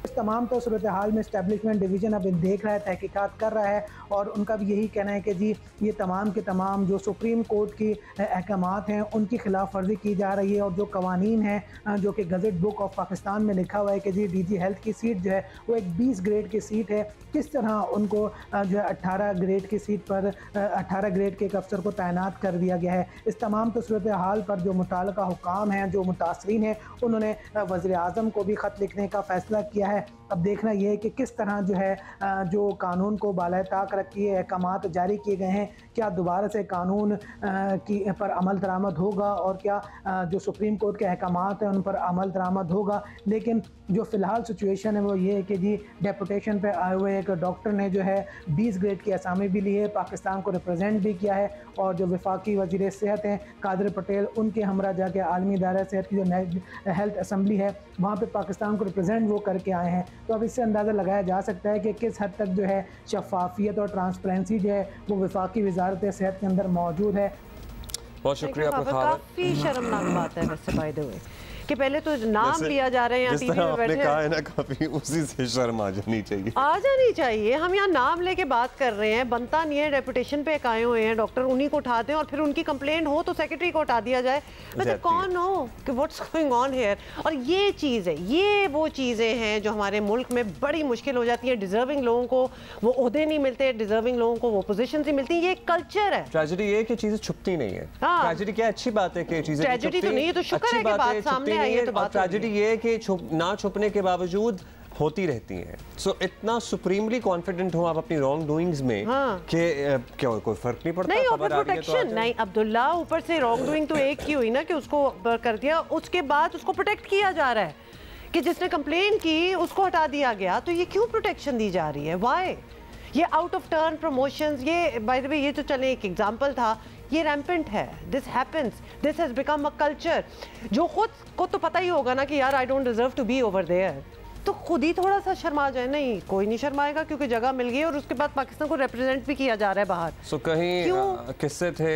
इस तमाम तो सूरत हाल में इस्टेब्लिशमेंट डिवीज़न अब देख रहा है, तहकीकात कर रहा है और उनका भी यही कहना है कि जी ये तमाम के तमाम जो सुप्रीम कोर्ट की अहकामात हैं उनकी खिलाफ वर्जी की जा रही है और जो कवानीन हैं जो कि गज़ट बुक ऑफ पाकिस्तान में लिखा हुआ है कि जी DG हेल्थ की सीट जो है वो एक 20 ग्रेड की सीट है, किस तरह उनको जो है 18 ग्रेड की सीट पर 18 ग्रेड के एक अफसर को तैनात कर दिया गया है। इस तमाम तो सूरत हाल पर जो मुताल्लिका हुकाम हैं, जो मुतासरीन हैं, उन्होंने वज़ीर आज़म को भी ख़त लिखने का फ़ैसला किया है। अब देखना यह है कि किस तरह जो है जो कानून को बाला ताक रखी है, अहकामात जारी किए गए हैं, क्या दोबारा से कानून की पर अमल दरामद होगा और क्या जो सुप्रीम कोर्ट के अहकामात हैं उन पर अमल दरामद होगा। लेकिन जो फ़िलहाल सिचुएशन है वो ये है कि जी डेपुटेशन पे आए हुए एक डॉक्टर ने जो है 20 ग्रेड की असामी भी ली है, पाकिस्तान को रिप्रेजेंट भी किया है और जो वफाकी वज़ीर सेहत हैं कादिर पटेल, उनके हमरा जाके आलमी इदारा सेहत की जो हेल्थ असम्बली है वहाँ पे पाकिस्तान को रिप्रेजेंट वो करके आए हैं। तो अब इससे अंदाज़ा लगाया जा सकता है कि किस हद तक जो है शफाफियत और ट्रांसपेरेंसी जो है वो वफाकी वज़ारत सेहत के अंदर मौजूद है। बहुत शुक्रिया। काफ़ी शर्मनाक बात है वैसे बाय द वे कि पहले तो नाम लिया जा रहे हैं, जिस तरह आपने कहा है ना, काफी उसी से शर्म आ जानी चाहिए, आ जानी चाहिए। हम यहाँ नाम लेके बात कर रहे हैं, बनता नहीं है, डेपुटेशन पे आए हुए हैं डॉक्टर, उन्हीं को उठाते हैं और फिर उनकी कंप्लेंट हो तो सेक्रेटरी को उठा दिया जाए। मतलब कौन हो कि व्हाट्स गोइंग ऑन हियर। और ये चीज़ है, ये वो चीज़ें हैं जो हमारे मुल्क में बड़ी मुश्किल हो जाती है। डिजर्विंग लोगों को वो ओहदे नहीं मिलते, डिजर्विंग लोगों को वो पोजीशन नहीं मिलती। ये कल्चर है। ट्रेजेडी ये कि चीजें छुपती नहीं है। ट्रेजेडी क्या अच्छी बात है कि चीजें ट्रेजेडी तो नहीं है, तो शुक्र है कि बात सामने आई है। तो बात ट्रेजेडी ये है कि ना छुपने के बावजूद होती रहती हैं। सो इतना सुप्रीमली कॉन्फिडेंट हो आप अपनी रॉन्ग डूइंग्स में कि क्या कोई फर्क नहीं पड़ता। नहीं, खबर आ रही है तो नहीं अब्दुल्ला, ऊपर से रॉन्ग डूइंग तो एक ही हुई ना कि उसको कर दिया, उसके बाद उसको प्रोटेक्ट किया जा रहा है कि जिसने कंप्लेन की उसको हटा दिया गया। तो ये क्यों प्रोटेक्शन दी जा रही है? व्हाई? ये आउट ऑफ टर्न प्रमोशंस, ये बाय द वे ये तो चले एक एग्जांपल था, ये रैम्पेंट है। This happens, this has become a culture. जो खुद को तो पता ही होगा ना कि यार I don't deserve to be over there, तो खुद ही थोड़ा सा शर्मा जाए। नहीं, कोई नहीं शर्माएगा क्योंकि जगह मिल गई और उसके बाद पाकिस्तान को रिप्रेजेंट भी किया जा रहा है बाहर। सो कहीं किस्से थे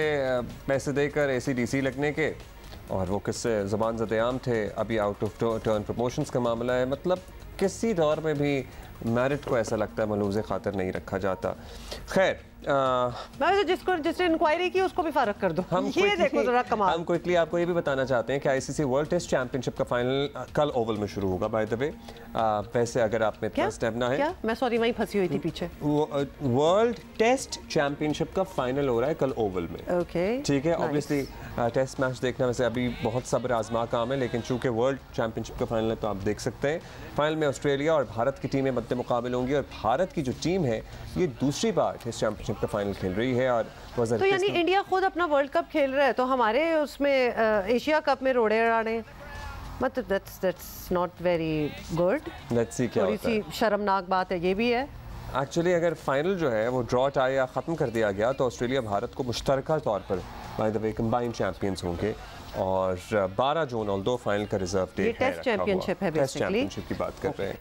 पैसे देकर ACDC लगने के और वो किस्से ज़बान ज़द-ए-आम थे। अभी आउट ऑफ टर्न प्रमोशंस का मामला है। मतलब किसी दौर में भी मेरिट को ऐसा लगता है मलूज़े खातिर नहीं रखा जाता। खैर जिसने इंक्वायरी की उसको भी फारग कर दो। ये देखो जरा कमाल। हम क्विकली आपको ये भी बताना चाहते हैं कि ICC वर्ल्ड टेस्ट चैंपियनशिप का फाइनल कल ओवल में शुरू होगा। बाय द वे वैसे अगर आप में इतना स्टेमिना है, क्या मैं सॉरी वहीं फंसी हुई थी पीछे। वर्ल्ड टेस्ट चैंपियनशिप का फाइनल हो रहा है कल ओवल में। ओके ठीक है। ऑब्वियसली टेस्ट मैच देखना वैसे अभी बहुत सब्र आजमा काम है, लेकिन चूंकि वर्ल्ड चैंपियनशिप का फाइनल है तो आप देख सकते हैं फाइनल में ऑस्ट्रेलिया और भारत की टीमें मद्दे मुकाबले होंगी और भारत की जो टीम है ये दूसरी बार टेस्ट चैंपियनशिप का फाइनल खेल रही है। और तो यानी इंडिया खुद अपना वर्ल्ड कप खेल रहा है तो हमारे उसमें एशिया कप में रोड़े अड़ाने, मतलब that's not very good. Let's see क्या होता है। थोड़ी सी शर्मनाक बात है ये भी है। एक्चुअली अगर फाइनल जो है वो ड्रॉ टाई या ख़त्म कर दिया गया तो ऑस्ट्रेलिया भारत को मुश्तरका तौर पर by the way combined champions होंगे और 12 जून और 2 फाइनल का रिजर्व डे है। टेस्ट चैंपियनशिप है, टेस्ट चैंपियनशिप की बात कर रहे हैं।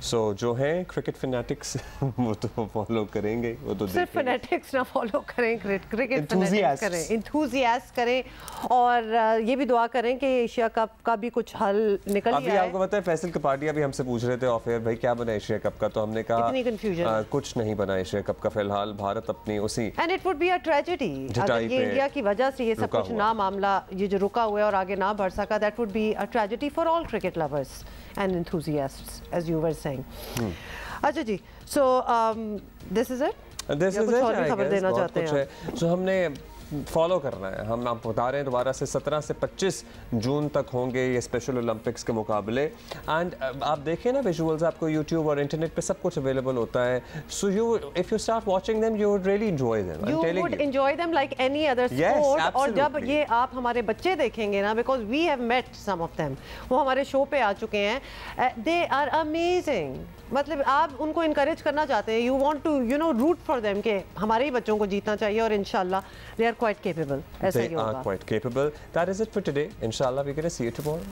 सो जो हैं क्रिकेट फैनेटिक्स वो तो फॉलो करेंगे, वो तो सिर्फ फैनेटिक्स ना फॉलो करें, क्रिकेट फैनेटिक्स करें, इंथुजियास्ट करें और ये भी दुआ करें कि एशिया कप का भी कुछ हल निकल अभी आए। आपको पता है फैसल कपाटिया भी हमसे पूछ रहे थे ऑफ एयर, भाई क्या बना एशिया कप का, तो हमने कहा कुछ नहीं बना एशिया कप का फिलहाल। भारत अपनी उसी and it would be a tragedy अगर ये इंडिया की वजह से ये सब कुछ ना मामला ये जो रुका हुआ है और आगे ना बढ़ सका, that would be a tragedy for all cricket lovers and enthusiasts as you were saying. satisfying. अच्छा जी, so this is it? This is it, और भी खबर देना चाहते हैं? So हमने फॉलो करना है, हम आप बता रहे हैं दोबारा से 17 से 25 जून तक होंगे ये स्पेशल ओलंपिक्स के मुकाबले। एंड आप देखें ना विजुअल्स, आपको यूट्यूब और इंटरनेट पे सब कुछ अवेलेबल होता है। So you if you start watching them you would really enjoy them. You would enjoy them like any other sport. और जब ये आप हमारे बच्चे देखेंगे ना, because we have met some of them, वो हमारे शो पे आ चुके हैं, दे आर अमेजिंग। मतलब आप उनको इनकरेज करना चाहते हैं, you want to you know root for them कि हमारे ही बच्चों को जीतना चाहिए और इंशाल्लाह दे आर क्वाइट केपेबल। ऐसा ही होगा। They are quite capable. That is it for today. Inshallah, we're going to see you tomorrow.